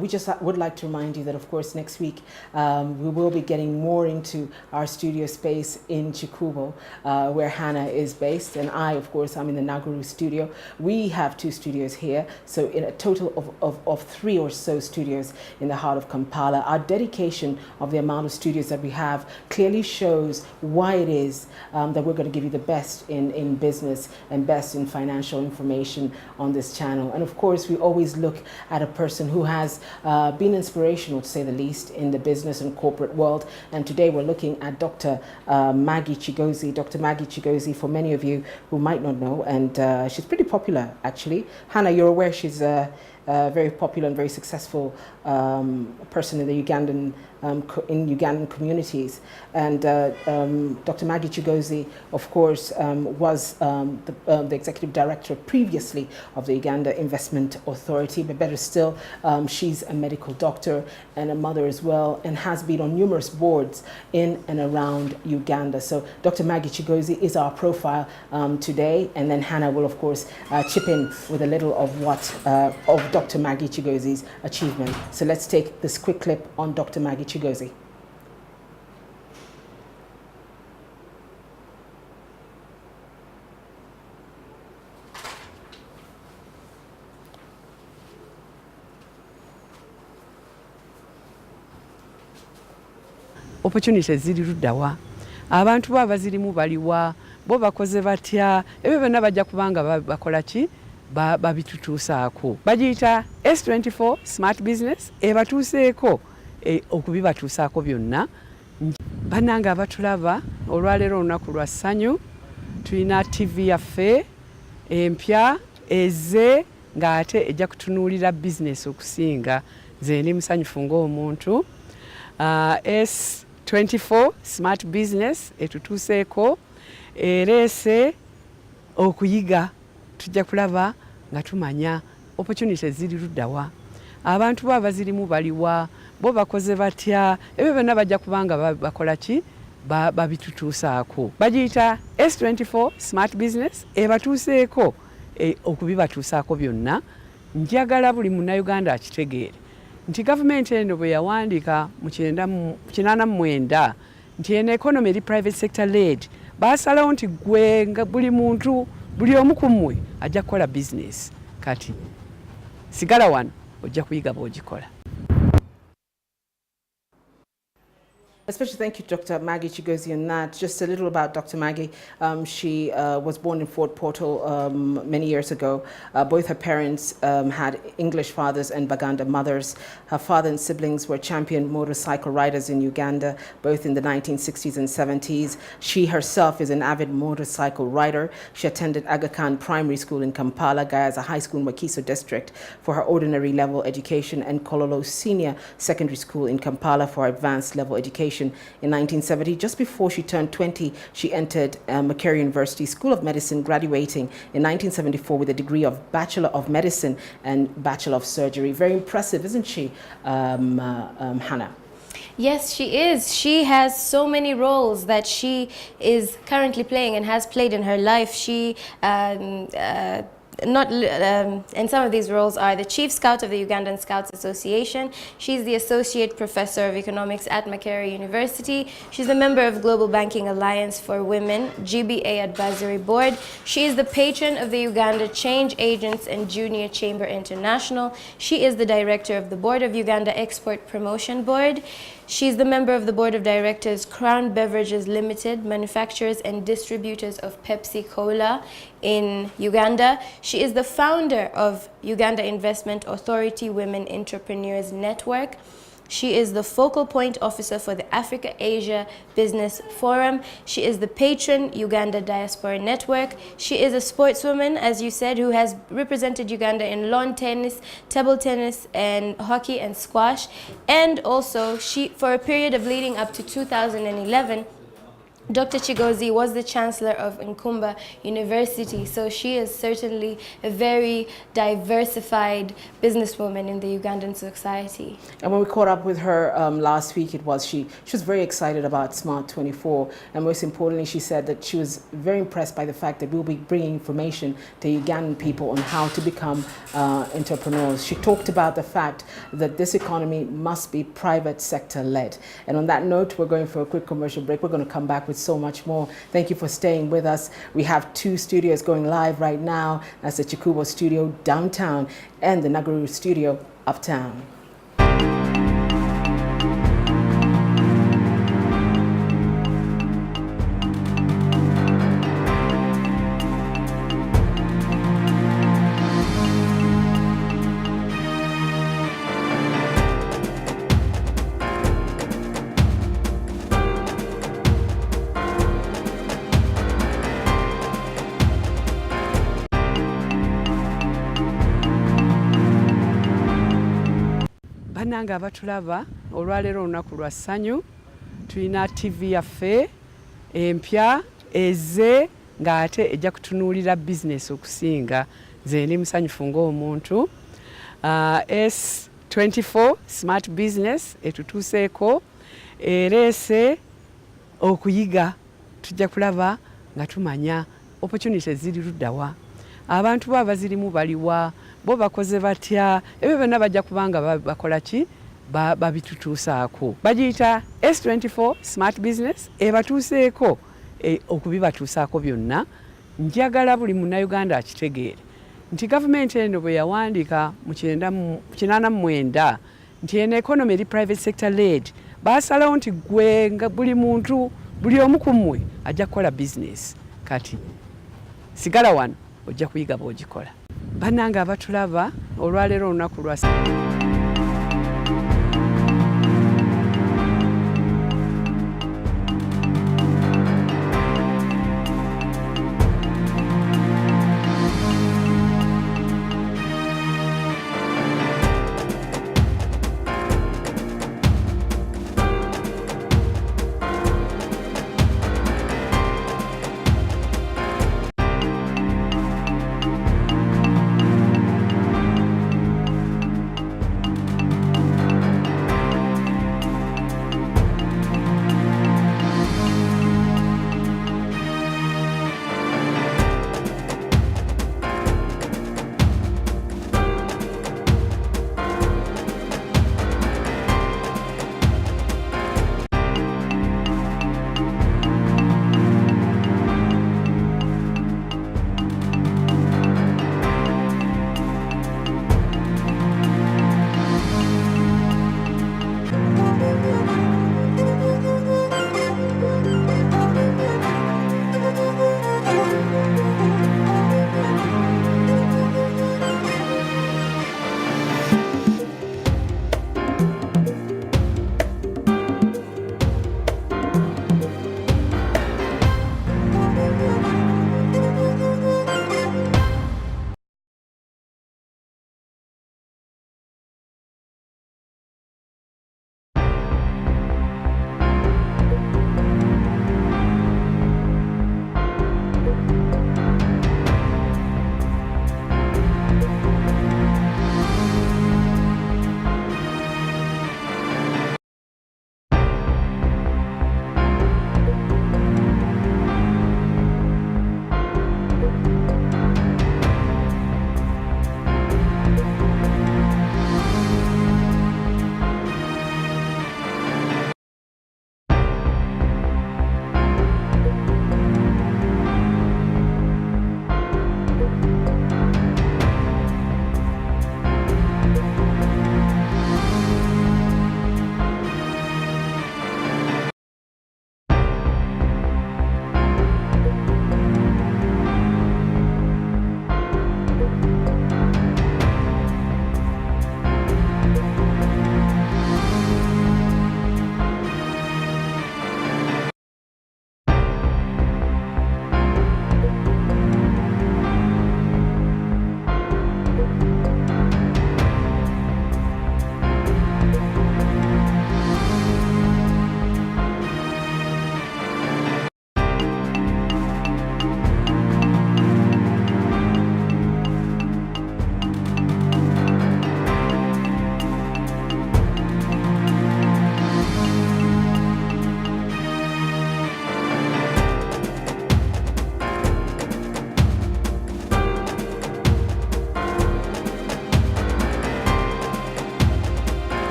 We just would like to remind you that, of course, next week we will be getting more into our studio space in Chikubo, where Hannah is based, and I, of course, I'm in the Naguru studio. We have 2 studios here, so in a total of 3 or so studios in the heart of Kampala. Our dedication of the amount of studios that we have clearly shows why it is that we're going to give you the best in business and best in financial information on this channel. And of course, we always look at a person who has been inspirational, to say the least, in the business and corporate world. And today we're looking at Dr. Maggie Chigozie. Dr. Maggie Chigozie, for many of you who might not know, and she's pretty popular actually. Hannah, you're aware she's very popular and very successful person in the Ugandan communities. And Dr. Maggie Chigozie, of course, was the executive director previously of the Uganda Investment Authority, but better still, she's a medical doctor and a mother as well, and has been on numerous boards in and around Uganda. So Dr. Maggie Chigozie is our profile today, and then Hannah will, of course, chip in with a little of what of Dr. Maggie Chigozie's achievement. So let's take this quick clip on Dr. Maggie Chigozie. Opportunities ziri luddawa, abantu bo abazirimu baliwa, bo bakoze batya, ebyo byonna bajja kubanga bakola ki babitutuusaako. Bagiyita S24 smart business ebatuuseeko okubibatuusaako byonna. Bannange abatulaba olwaleero olunaku lwa ssanyu, tulina TV yaffe empya ezze ng'ate ejja kutunuulira business okusinga. Nze ndi musanyufu ng'omuntu. S24 smart business etutuuseeko ereese okuyiga. Tujja kulaba nga tumanya opportunities ziri luddawa, abantu bo abazirimu baliwa, bo bakoze batya, ebyo byonna bajja kubanga bakola ki babitutuusaako. Bagiyita S24 smart business ebatuuseeko okubibatuusaako byonna. Njagala buli munnayuganda akitegeere nti gavumenti eno bwe yawandiika mu 89 nti eno economy eri private sector led, baasalawo nti gwe nga buli muntu buli omu ku mmwe ajja kukola business. Kati sigala wano ojja kuyiga bw'ogikola. Especially thank you, Dr. Maggie Chigozie, on that. Just a little about Dr. Maggie. She was born in Fort Portal many years ago. Both her parents had English fathers and Baganda mothers. Her father and siblings were champion motorcycle riders in Uganda, both in the 1960s and 70s. She herself is an avid motorcycle rider. She attended Aga Khan Primary School in Kampala, Gayaza High School in Wakiso District for her ordinary level education, and Kololo Senior Secondary School in Kampala for her advanced level education. In 1970, just before she turned 20, she entered Makerere University School of Medicine, graduating in 1974 with a degree of Bachelor of Medicine and Bachelor of Surgery. Very impressive, isn't she, Hannah? Yes, she is. She has so many roles that she is currently playing and has played in her life. She and some of these roles are the Chief Scout of the Ugandan Scouts Association. She's the Associate Professor of Economics at Makerere University. She's a member of Global Banking Alliance for Women, GBA Advisory Board. She is the patron of the Uganda Change Agents and Junior Chamber International. She is the Director of the Board of Uganda Export Promotion Board. She's the member of the Board of Directors, Crown Beverages Limited, manufacturers and distributors of Pepsi Cola in Uganda. She is the founder of Uganda Investment Authority Women Entrepreneurs Network. She is the focal point officer for the Africa-Asia Business Forum. She is the patron Uganda Diaspora Network. She is a sportswoman, as you said, who has represented Uganda in lawn tennis, table tennis, and hockey and squash. And also, she, for a period of leading up to 2011, Dr. Chigozi was the Chancellor of Nkumba University, so she is certainly a very diversified businesswoman in the Ugandan society. And when we caught up with her last week, she was very excited about smart24, and most importantly, she said that she was very impressed by the fact that we'll be bringing information to Ugandan people on how to become entrepreneurs. She talked about the fact that this economy must be private sector led. And on that note, we're going for a quick commercial break. We're going to come back with so much more. Thank you for staying with us. We have 2 studios going live right now. That's the Chikubo studio downtown and the Nagaru studio uptown. Bannange abatulaba olwaleero olunaku lwa ssanyu tulina TV yaffe empya eze ng'ate ejja kutunuulira bizinesi okusinga nze ndi musanyufu ng'omuntu. S24 smart business etutuuseeko ereese okuyiga tujja kulaba nga tumanya opportunities ziri luddawa abantu baba zirimu baliwa bo bakoze batya ebyo byonna bajja kubanga bakola ki babitutuusaako bagiyita S24 smart business ebatuuseeko okubibatuusaako byonna. Njagala buli munnayuganda akitegeere nti gavumenti eno bwe yawandiika mu 89 nti eno economy eri private sector led baasalawo nti gwe nga buli muntu buli omu ku mmwe ajja kukola business. Kati sigala wano ojja kuyiga bw'ogikola. Bannange abatulaba olwaleero olunaku lwa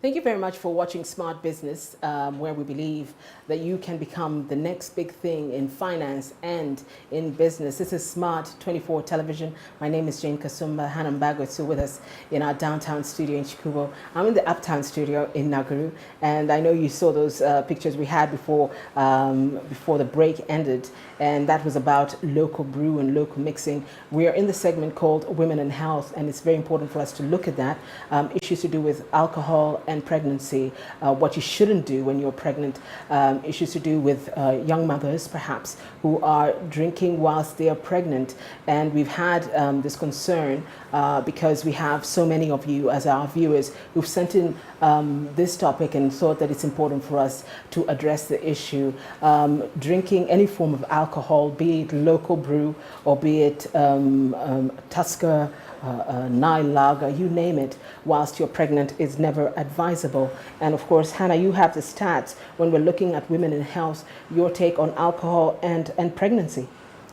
Thank you very much for watching Smart Business, where we believe that you can become the next big thing in finance and in business. This is smart24 television. My name is Jane Kasumba. Hannah Mbago is still with us in our downtown studio in Chikubo. I'm in the uptown studio in Naguru, and I know you saw those pictures we had before the break ended, and that was about local brew and local mixing. We are in the segment called Women and Health, and it's very important for us to look at that. Issues to do with alcohol and pregnancy, what you shouldn't do when you're pregnant, issues to do with young mothers perhaps who are drinking whilst they are pregnant. And we've had this concern because we have so many of you as our viewers who've sent in this topic and thought that it's important for us to address the issue. Drinking any form of alcohol, be it local brew or be it Tusker, Nile lager, you name it, whilst you're pregnant is never advisable. And of course, Hannah, you have the stats when we're looking at women in health, your take on alcohol and pregnancy.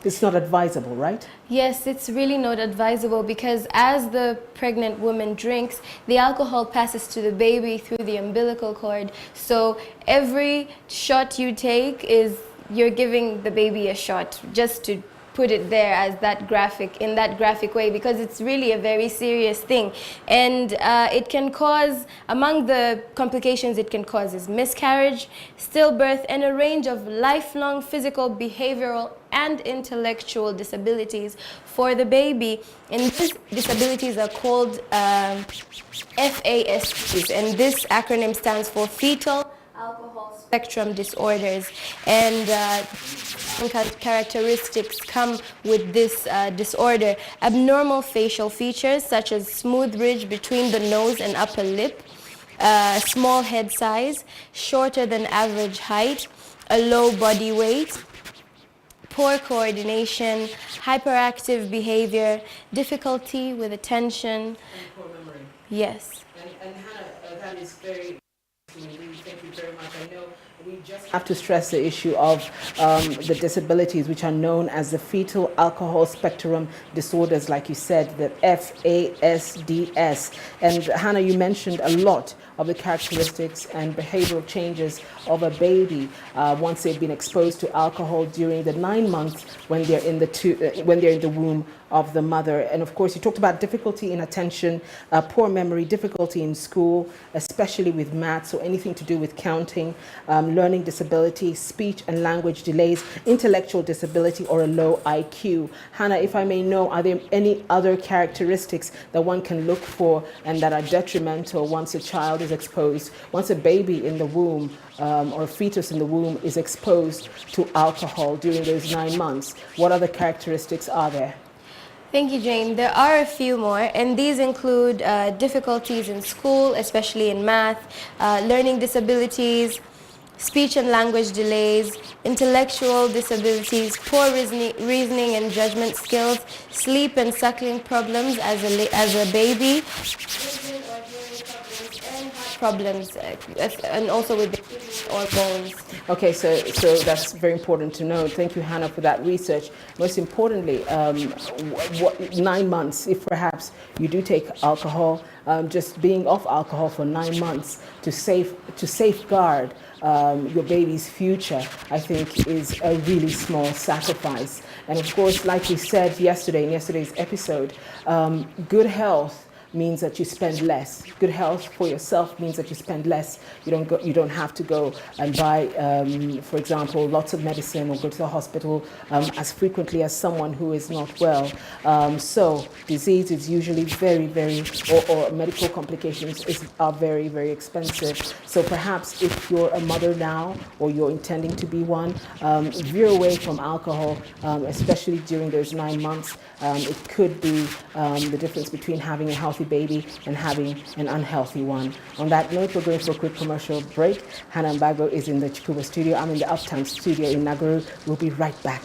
It's not advisable, right? Yes, it's really not advisable because as the pregnant woman drinks, the alcohol passes to the baby through the umbilical cord. So every shot you take is you're giving the baby a shot, just to put it there as that graphic, in that graphic way, because it's really a very serious thing. And it can cause, among the complications it can cause is miscarriage, stillbirth, and a range of lifelong physical, behavioral, and intellectual disabilities for the baby. And these disabilities are called FASTs, and this acronym stands for Fetal Alcohol Spectrum Disorders. And characteristics come with this disorder: abnormal facial features such as smooth ridge between the nose and upper lip, small head size, shorter than average height, a low body weight, poor coordination, hyperactive behavior, difficulty with attention. And poor memory. Yes. And Hannah, that is very interesting. Thank you very much. I know we just have to stress the issue of the disabilities which are known as the fetal alcohol spectrum disorders, like you said, the FASDS. And Hannah, you mentioned a lot of the characteristics and behavioral changes of a baby once they've been exposed to alcohol during the 9 months when they're in the womb of the mother. And of course, you talked about difficulty in attention, poor memory, difficulty in school, especially with maths or anything to do with counting, learning disability, speech and language delays, intellectual disability, or a low IQ. Hannah, if I may know, are there any other characteristics that one can look for and that are detrimental once a child is exposed, once a baby in the womb or a fetus in the womb is exposed to alcohol during those 9 months? What other characteristics are there? Thank you, Jane. There are a few more, and these include difficulties in school, especially in math, learning disabilities, speech and language delays, intellectual disabilities, poor reasoning and judgment skills, sleep and suckling problems as a baby, vision or hearing problems, and also with the kidneys or bones. Okay, so that's very important to know. Thank you, Hannah, for that research. Most importantly, 9 months, if perhaps you do take alcohol, just being off alcohol for 9 months to safeguard your baby's future, I think is a really small sacrifice. And of course, like we said yesterday in yesterday's episode, good health means that you spend less. Good health for yourself means that you spend less. You don't have to go and buy, for example, lots of medicine or go to the hospital as frequently as someone who is not well. So disease is usually or medical complications are very, very expensive. So perhaps if you're a mother now or you're intending to be one, veer away from alcohol, especially during those 9 months. It could be the difference between having a healthy baby and having an unhealthy one. On that note, we're going for a quick commercial break. Hannah Mbago is in the Chikuba studio. I'm in the Uptown studio in Naguru. We'll be right back.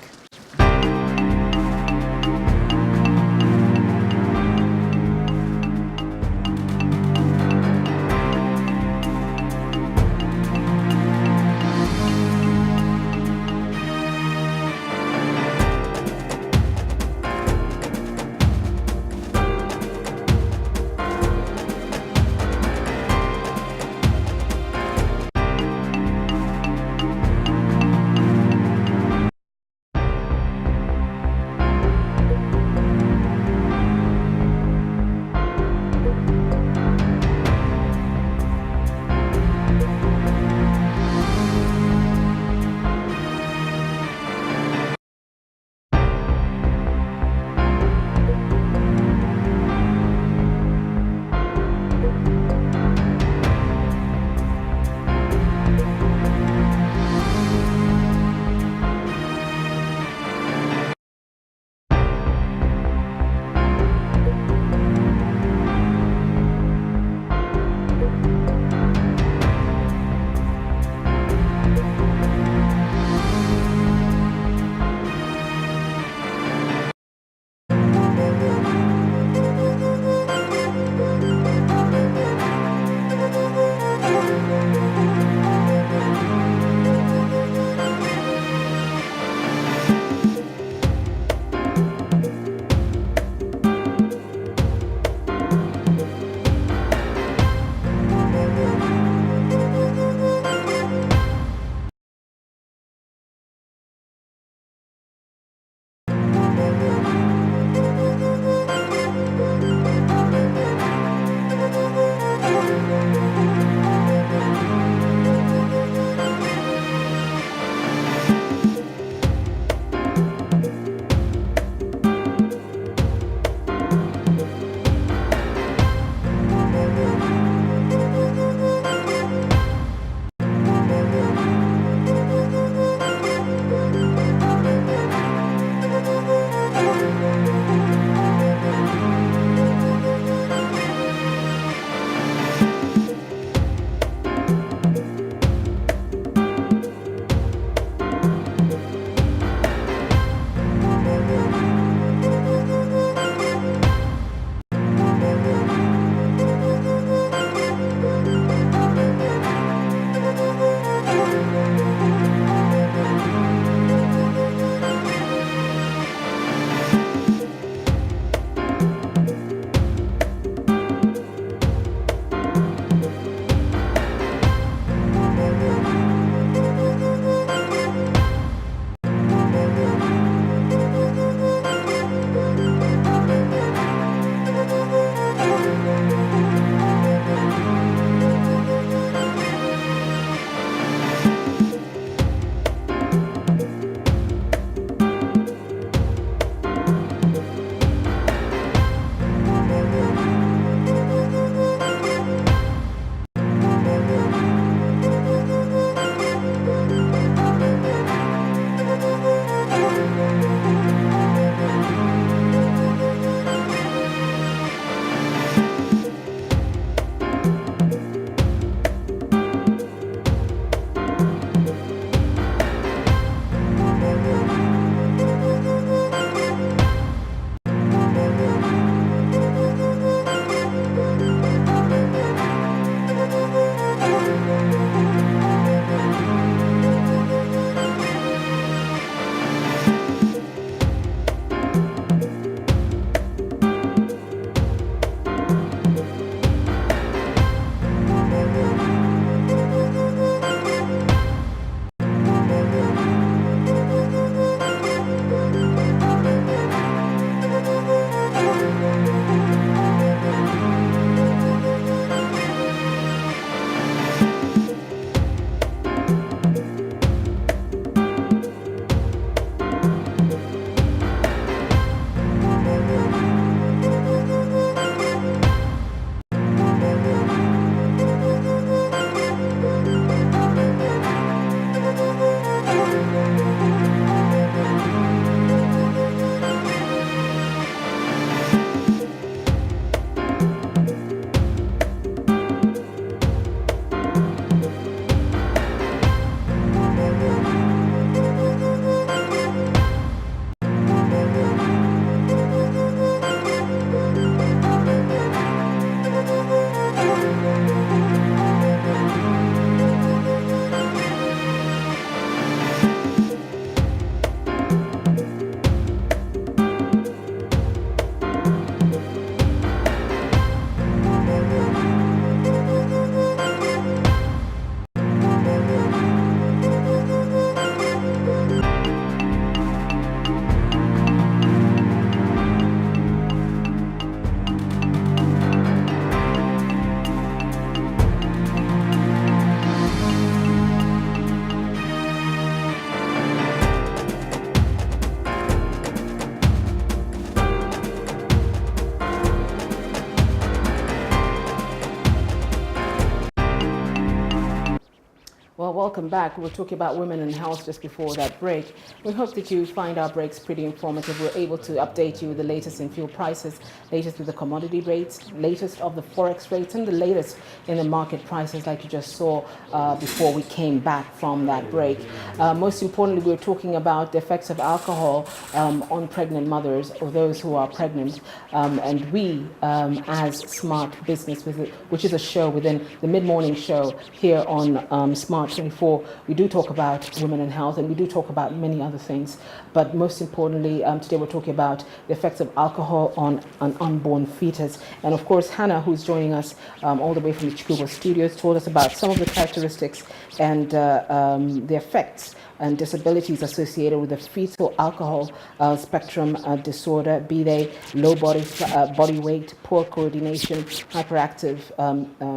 Well, welcome back. We were talking about women and health just before that break. We hope that you find our breaks pretty informative. We're able to update you with the latest in fuel prices, latest with the commodity rates, latest of the forex rates, and the latest in the market prices like you just saw before we came back from that break. Most importantly, we were talking about the effects of alcohol on pregnant mothers or those who are pregnant. And we, as Smart Business, which is a show within the mid-morning show here on smart24, we do talk about women and health, and we do talk about many other things. But most importantly, today we're talking about the effects of alcohol on an unborn fetus. And of course, Hannah, who's joining us all the way from the Chikuba studios, told us about some of the characteristics and the effects and disabilities associated with the fetal alcohol spectrum disorder, be they low body weight, poor coordination, hyperactive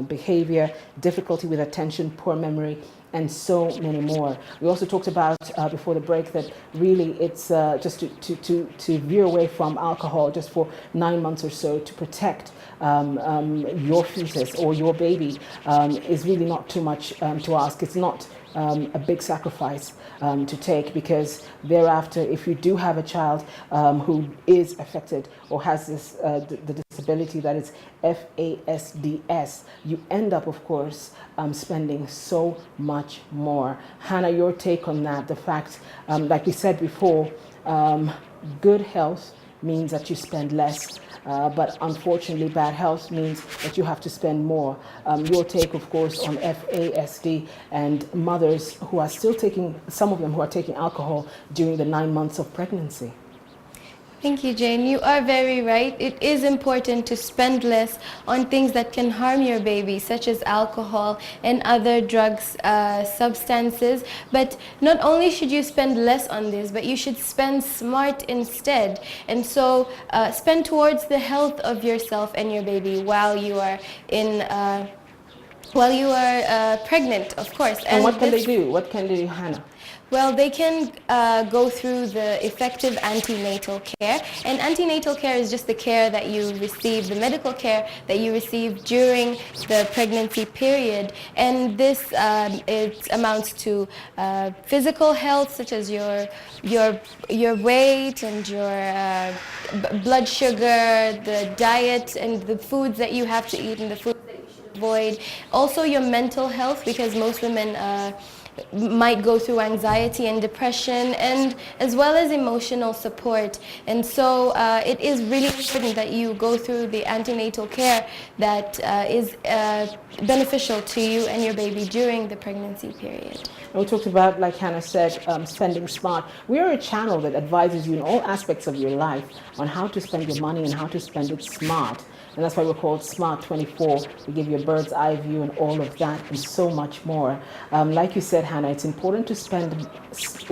behavior, difficulty with attention, poor memory, and so many more. We also talked about before the break that really it's just to veer away from alcohol just for 9 months or so to protect your fetus or your baby is really not too much to ask. It's not a big sacrifice to take, because thereafter, if you do have a child who is affected or has this the disability that is FASDS, you end up, of course, spending so much more. Hannah, your take on that? The fact, like we said before, good health means that you spend less. But unfortunately, bad health means that you have to spend more. Your take, of course, on FASD and mothers who are still taking, some of them who are taking alcohol during the 9 months of pregnancy. Thank you, Jane. You are very right. It is important to spend less on things that can harm your baby, such as alcohol and other drugs, substances. But not only should you spend less on this, but you should spend smart instead. And so spend towards the health of yourself and your baby while you are in pregnant, of course. And what can they do? What can they do, Hannah? Well, they can go through the effective antenatal care. And antenatal care is just the care that you receive, the medical care that you receive during the pregnancy period. And this it amounts to physical health, such as your weight and your blood sugar, the diet and the foods that you have to eat and the foods that you should avoid. Also your mental health, because most women might go through anxiety and depression, and as well as emotional support. And so it is really important that you go through the antenatal care that is beneficial to you and your baby during the pregnancy period. And we talked about, like Hannah said, spending smart. We are a channel that advises you in all aspects of your life on how to spend your money and how to spend it smart. And that's why we're called Smart24. We give you a bird's eye view and all of that and so much more. Like you said, Hannah, it's important to spend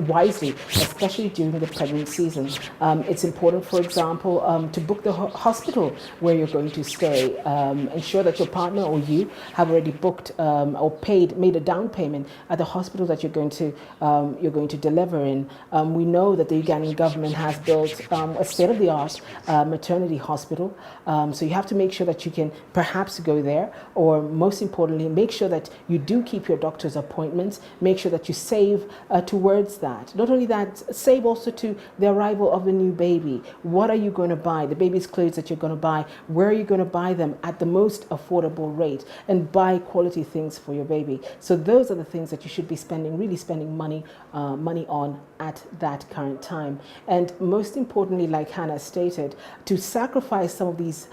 wisely, especially during the pregnant season. It's important, for example, to book the hospital where you're going to stay. Ensure that your partner or you have already booked or made a down payment at the hospital that you're going to deliver in. We know that the Ugandan government has built a state-of-the-art maternity hospital. So you have to make sure that you can perhaps go there, or most importantly, make sure that you do keep your doctor's appointments. Make sure that you save towards that. Not only that, save also to the arrival of the new baby. What are you going to buy? The baby's clothes that you're going to buy, where are you going to buy them at the most affordable rate, and buy quality things for your baby. So those are the things that you should be really spending money on at that current time. And most importantly, like Hannah stated, to sacrifice some of these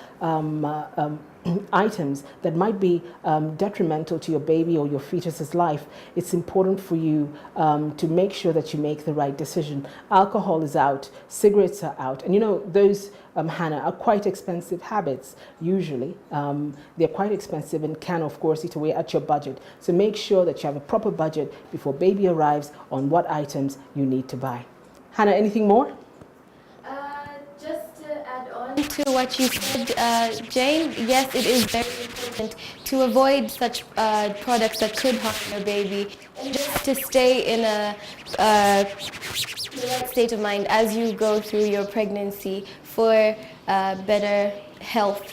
items that might be detrimental to your baby or your fetus's life, it's important for you to make sure that you make the right decision. Alcohol is out, cigarettes are out, and you know those, Hannah, are quite expensive habits usually. They're quite expensive and can, of course, eat away at your budget. So make sure that you have a proper budget before baby arrives on what items you need to buy. Hannah, anything more? To what you said, Jane, yes, it is very important to avoid such products that could harm your baby, and just to stay in a right state of mind as you go through your pregnancy for better health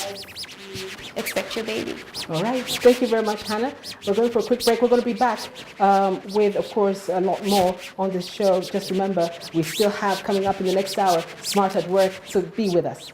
as you expect your baby. All right. Thank you very much, Hannah. We're going for a quick break. We're going to be back with, of course, a lot more on this show. Just remember, we still have coming up in the next hour, Smart at Work. So be with us.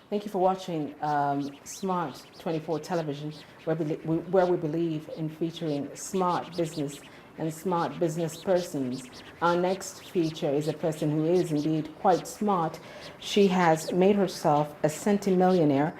Thank you for watching Smart24 Television, where we believe in featuring smart business and smart business persons. Our next feature is a person who is indeed quite smart. She has made herself a centimillionaire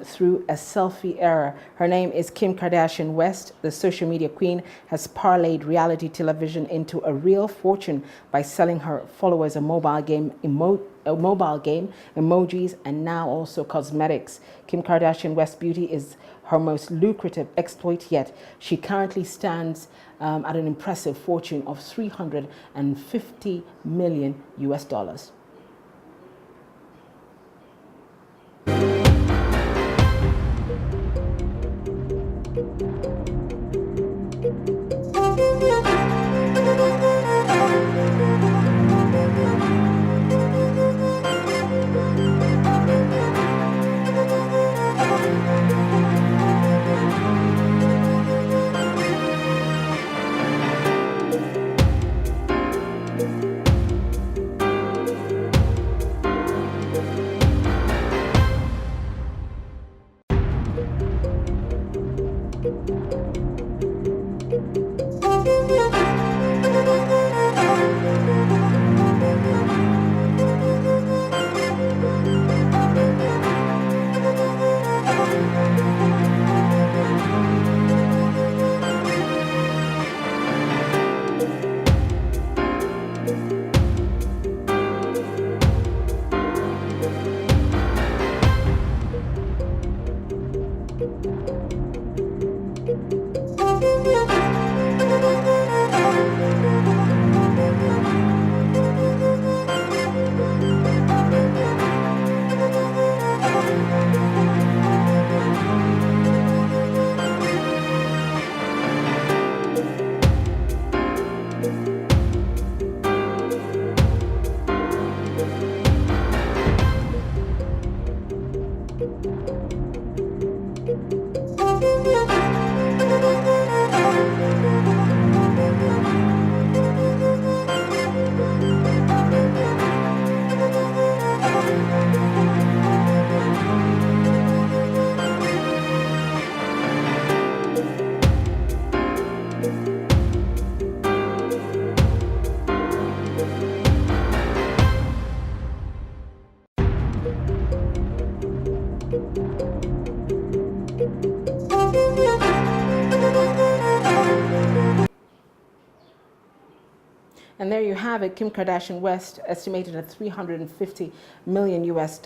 through a selfie era. Her name is Kim Kardashian West. The social media queen has parlayed reality television into a real fortune by selling her followers a mobile game emojis, and now also cosmetics. Kim Kardashian West Beauty is her most lucrative exploit yet. She currently stands at an impressive fortune of $350 million US. And there you have it, Kim Kardashian West, estimated at $350 million US.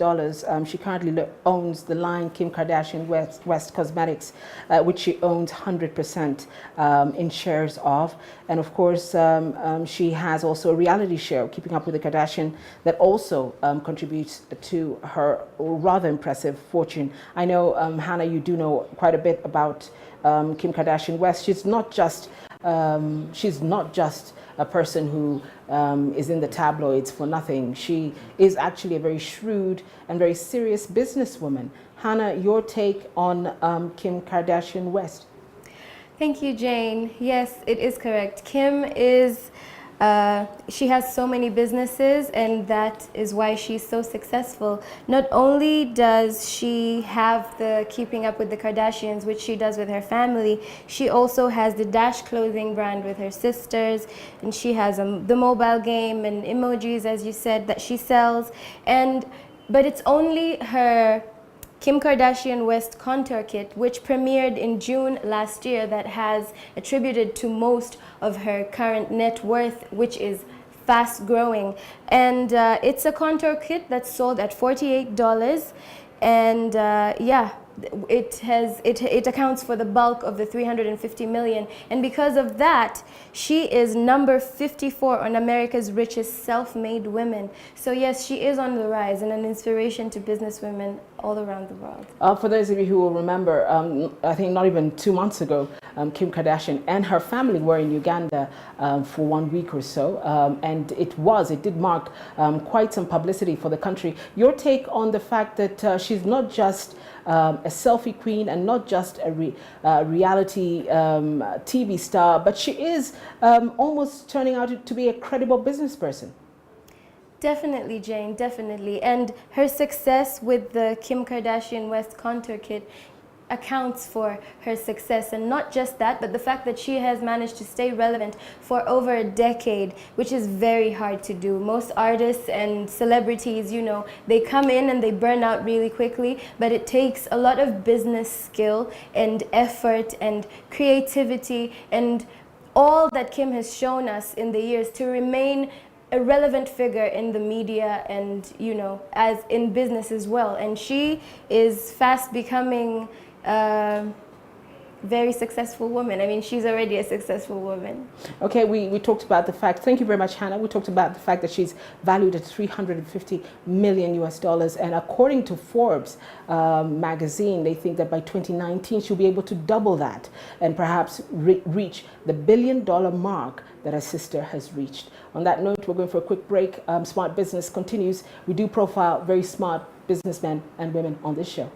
She currently owns the line Kim Kardashian West Cosmetics, which she owns 100% in shares of. And of course, she has also a reality show, Keeping Up with the Kardashian, that also contributes to her rather impressive fortune. I know, Hannah, you do know quite a bit about Kim Kardashian West. She's not just a person who is in the tabloids for nothing. She is actually a very shrewd and very serious businesswoman. Hannah, your take on Kim Kardashian West? Thank you, Jane. Yes, it is correct. Kim is, she has so many businesses, and that is why she's so successful. Not only does she have the Keeping Up with the Kardashians, which she does with her family, she also has the Dash clothing brand with her sisters, and she has the mobile game and emojis, as you said, that she sells. But it's only her Kim Kardashian West Contour Kit, which premiered in June last year, that has attributed to most of her current net worth, which is fast growing. And it's a contour kit that's sold at $48. And yeah, it accounts for the bulk of the 350 million, and because of that, she is number 54 on America's richest self-made women. So yes, she is on the rise and an inspiration to businesswomen all around the world. For those of you who will remember, I think not even 2 months ago, Kim Kardashian and her family were in Uganda for 1 week or so, and it did mark quite some publicity for the country. Your take on the fact that she's not just a selfie queen and not just a reality TV star, but she is almost turning out to be a credible business person? Definitely, Jane, definitely. And her success with the Kim Kardashian West contour kit accounts for her success. And not just that, but the fact that she has managed to stay relevant for over a decade, which is very hard to do. Most artists and celebrities, you know, they come in and they burn out really quickly, but it takes a lot of business skill and effort and creativity and all that Kim has shown us in the years to remain a relevant figure in the media and, you know, as in business as well. And she is fast becoming a very successful woman. I mean, she's already a successful woman. Okay, we talked about the fact, thank you very much, Hannah. We talked about the fact that she's valued at 350 million US dollars. And according to Forbes magazine, they think that by 2019, she'll be able to double that and perhaps reach the $1 billion mark that her sister has reached. On that note, we're going for a quick break. Smart Business continues. We do profile very smart businessmen and women on this show.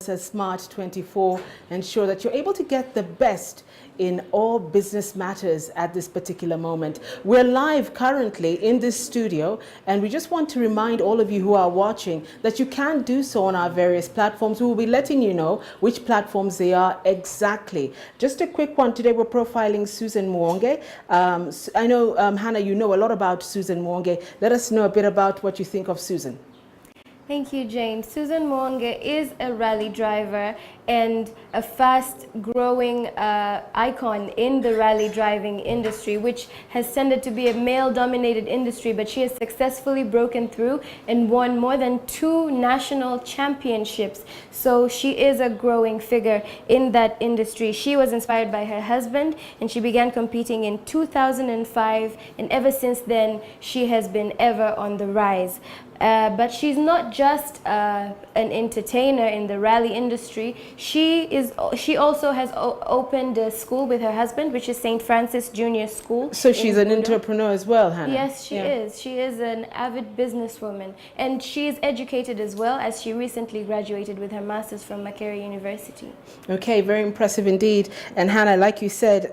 us as Smart24, ensure that you're able to get the best in all business matters at this particular moment. We're live currently in this studio, and we just want to remind all of you who are watching that you can do so on our various platforms. We will be letting you know which platforms they are exactly. Just a quick one. Today we're profiling Susan Mwonge. I know, Hannah, you know a lot about Susan Mwonge. Let us know a bit about what you think of Susan. Thank you, Jane. Susan Mwonge is a rally driver and a fast-growing icon in the rally driving industry, which has tended to be a male-dominated industry, but she has successfully broken through and won more than 2 national championships. So she is a growing figure in that industry. She was inspired by her husband, and she began competing in 2005, and ever since then, she has been ever on the rise. But she's not just an entertainer in the rally industry. She also has opened a school with her husband, which is St. Francis Junior School. So she's an entrepreneur as well, Hannah? Yes, she is. She is an avid businesswoman, and she is educated as well, as she recently graduated with her master's from Makerere University. Okay, very impressive indeed. And Hannah, like you said,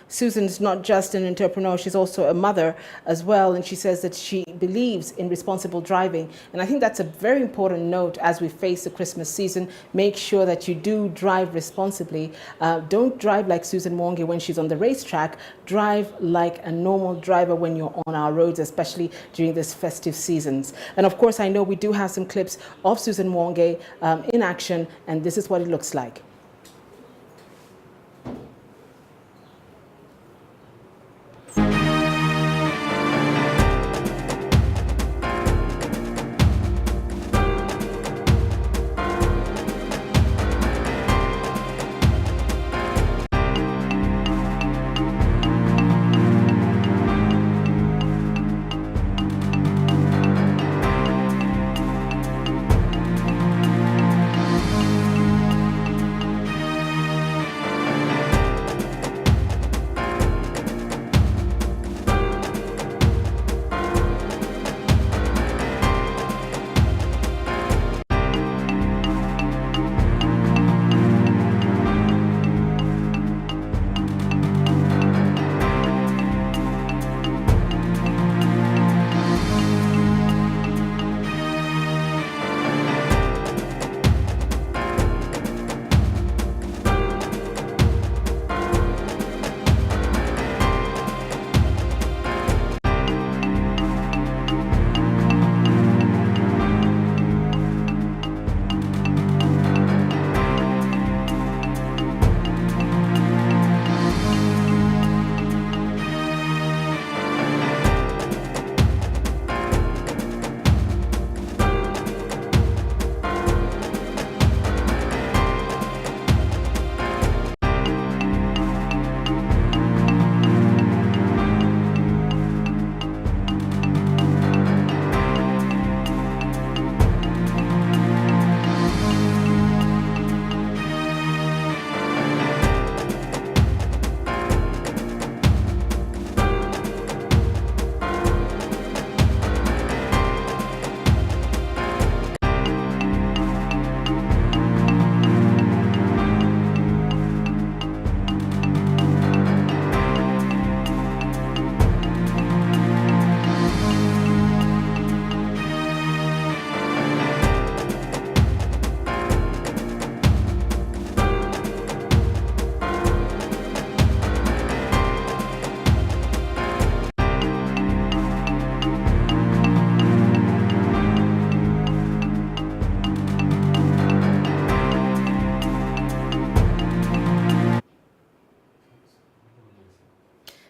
Susan's not just an entrepreneur, she's also a mother as well, and she says that she believes in responsible driving. And I think that's a very important note as we face the Christmas season. Make sure that you do drive responsibly. Don't drive like Susan Mwonge when she's on the racetrack. Drive like a normal driver when you're on our roads, especially during this festive seasons. And of course, I know we do have some clips of Susan Mwonge in action, and this is what it looks like.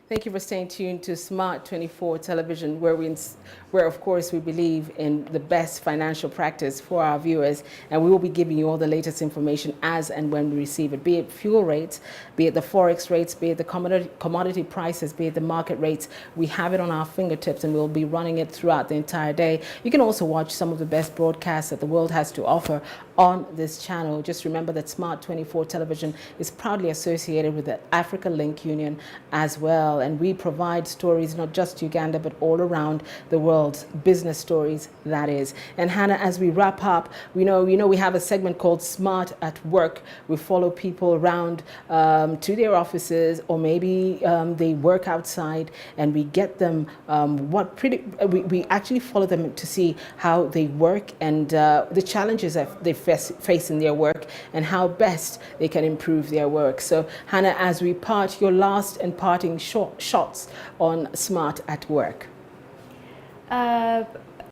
Thank you for staying tuned to Smart24 Television, where of course we believe in the best financial practice for our viewers, and we will be giving you all the latest information as and when we receive it, be it fuel rates, be it the forex rates, be it the commodity prices, be it the market rates. We have it on our fingertips, and we'll be running it throughout the entire day. You can also watch some of the best broadcasts that the world has to offer on this channel. Just remember that Smart24 Television is proudly associated with the Africa Link Union as well. and we provide stories not just Uganda but all around the world, business stories that is. And Hannah, as we wrap up, we know we have a segment called Smart at Work. We follow people around to their offices, or maybe they work outside, and we get them we actually follow them to see how they work and the challenges that they face in their work and how best they can improve their work. So Hannah, as we part, your last and parting shots on Smart at Work.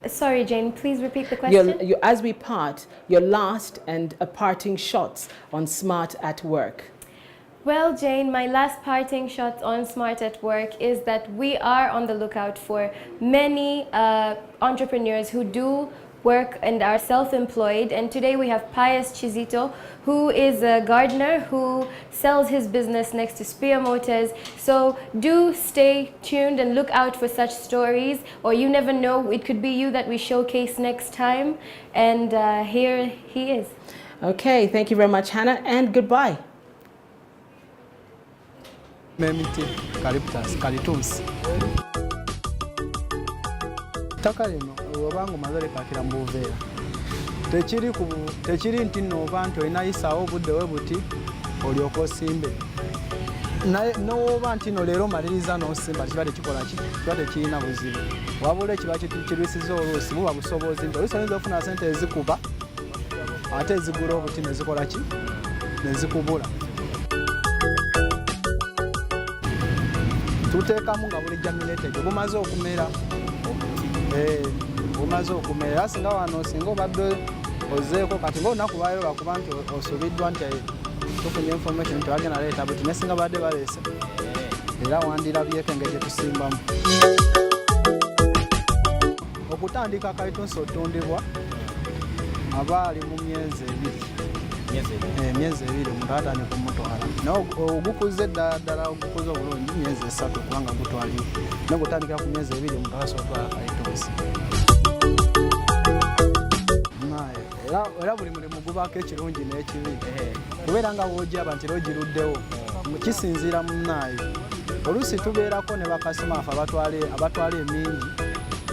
Sorry, Jane, please repeat the question. As we part, your last and parting shots on Smart at Work. Well, Jane, my last parting shot on Smart at Work is that we are on the lookout for many entrepreneurs who do work and are self-employed. And today we have Pius Chizito, who is a gardener who sells his business next to Spear Motors. So do stay tuned and look out for such stories, or you never know, it could be you that we showcase next time. And here he is. Okay, thank you very much, Hannah, and goodbye. Taka lino obanga omaze lekakira mu buveera tekiri nti nno oba nti olina yisaawo obudde we buti olyoka osimbe n'oba nti nno leero omaliriza n'osimba kiba tekikola ki kiba tekirina buzibu wabula ekiba kirwisiza oluusi buba busobozi nti oluusi oyinza ofuna sente ezikuba ate ezigula obuti nezikola ki nezikubula tuteekamu nga bulijja minetege bumaze okumera bumaze okumera singa wano singa obadde ozeeko kati ngaolunaku lwayo lwakuba nti osubiddwa nti tufunye information nti bagenda leeta buti nesinga badde baleese era wandirabyeko engeri gyetusimbamu okutandika kaitunsi otundibwa aba ali mu myezi ebiri omuntu atandika omutwala naye ogukuze ddala ogukuze obulungi myezi 3 kubanga gutwaliwo naye gutandikira ku myezi 2 omuntu asobola otwala kaitunsi era buli mulimu gubaako ekirungi n'ekibi kubeera nga bw'ogyaba nti ogiruddewo kisinziira munnaayo oluusi tubeerako ne bakasima afe abatwala emingi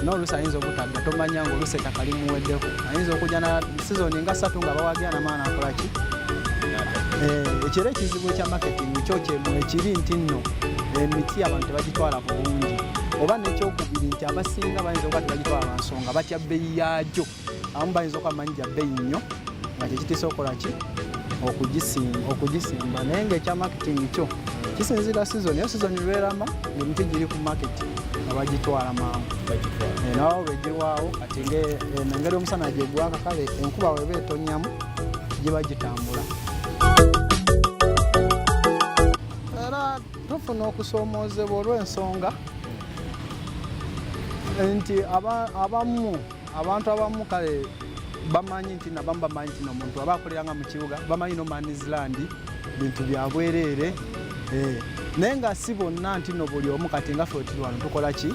n'oluusi ayinza obutadda tomanya ng'oluusi ettaka limuweddeko ayinza okujja na sizoni nga 3 nga bawagira namaana akola ki ekiro ekizibu kya marketing kyo kyemu ekiri nti nno emiti abantu tebagitwala bulungi oba nekyokubiri nti abasinga bayinza okuba tebagitwala lwansonga batya bbeeyi yaagyo abamu bayinza okwamanyija bbeeyi nnyo nga kyekitiisa okukola ki okugisimba naye ngaekya marketing kyo kisinzira sizoni eyo sizoni lwerama ng'emiti giri ku market nga bagitwala mangu nawo lwegirwawo kati engeri omusana gyegwaka kale enkuba weba etonyamu giba gitambula era tufuna okusoomoozebwa olw'ensonga nti abantu abamu kale bamanyi nti nabamu bamanyi nti nomuntu aba akoleranga mu kibuga bamanyi no manisland bintu bya bwereere naye nga si bonna nti no buli omu kati nga ffe otiri wano tukola ki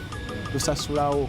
tusasulawo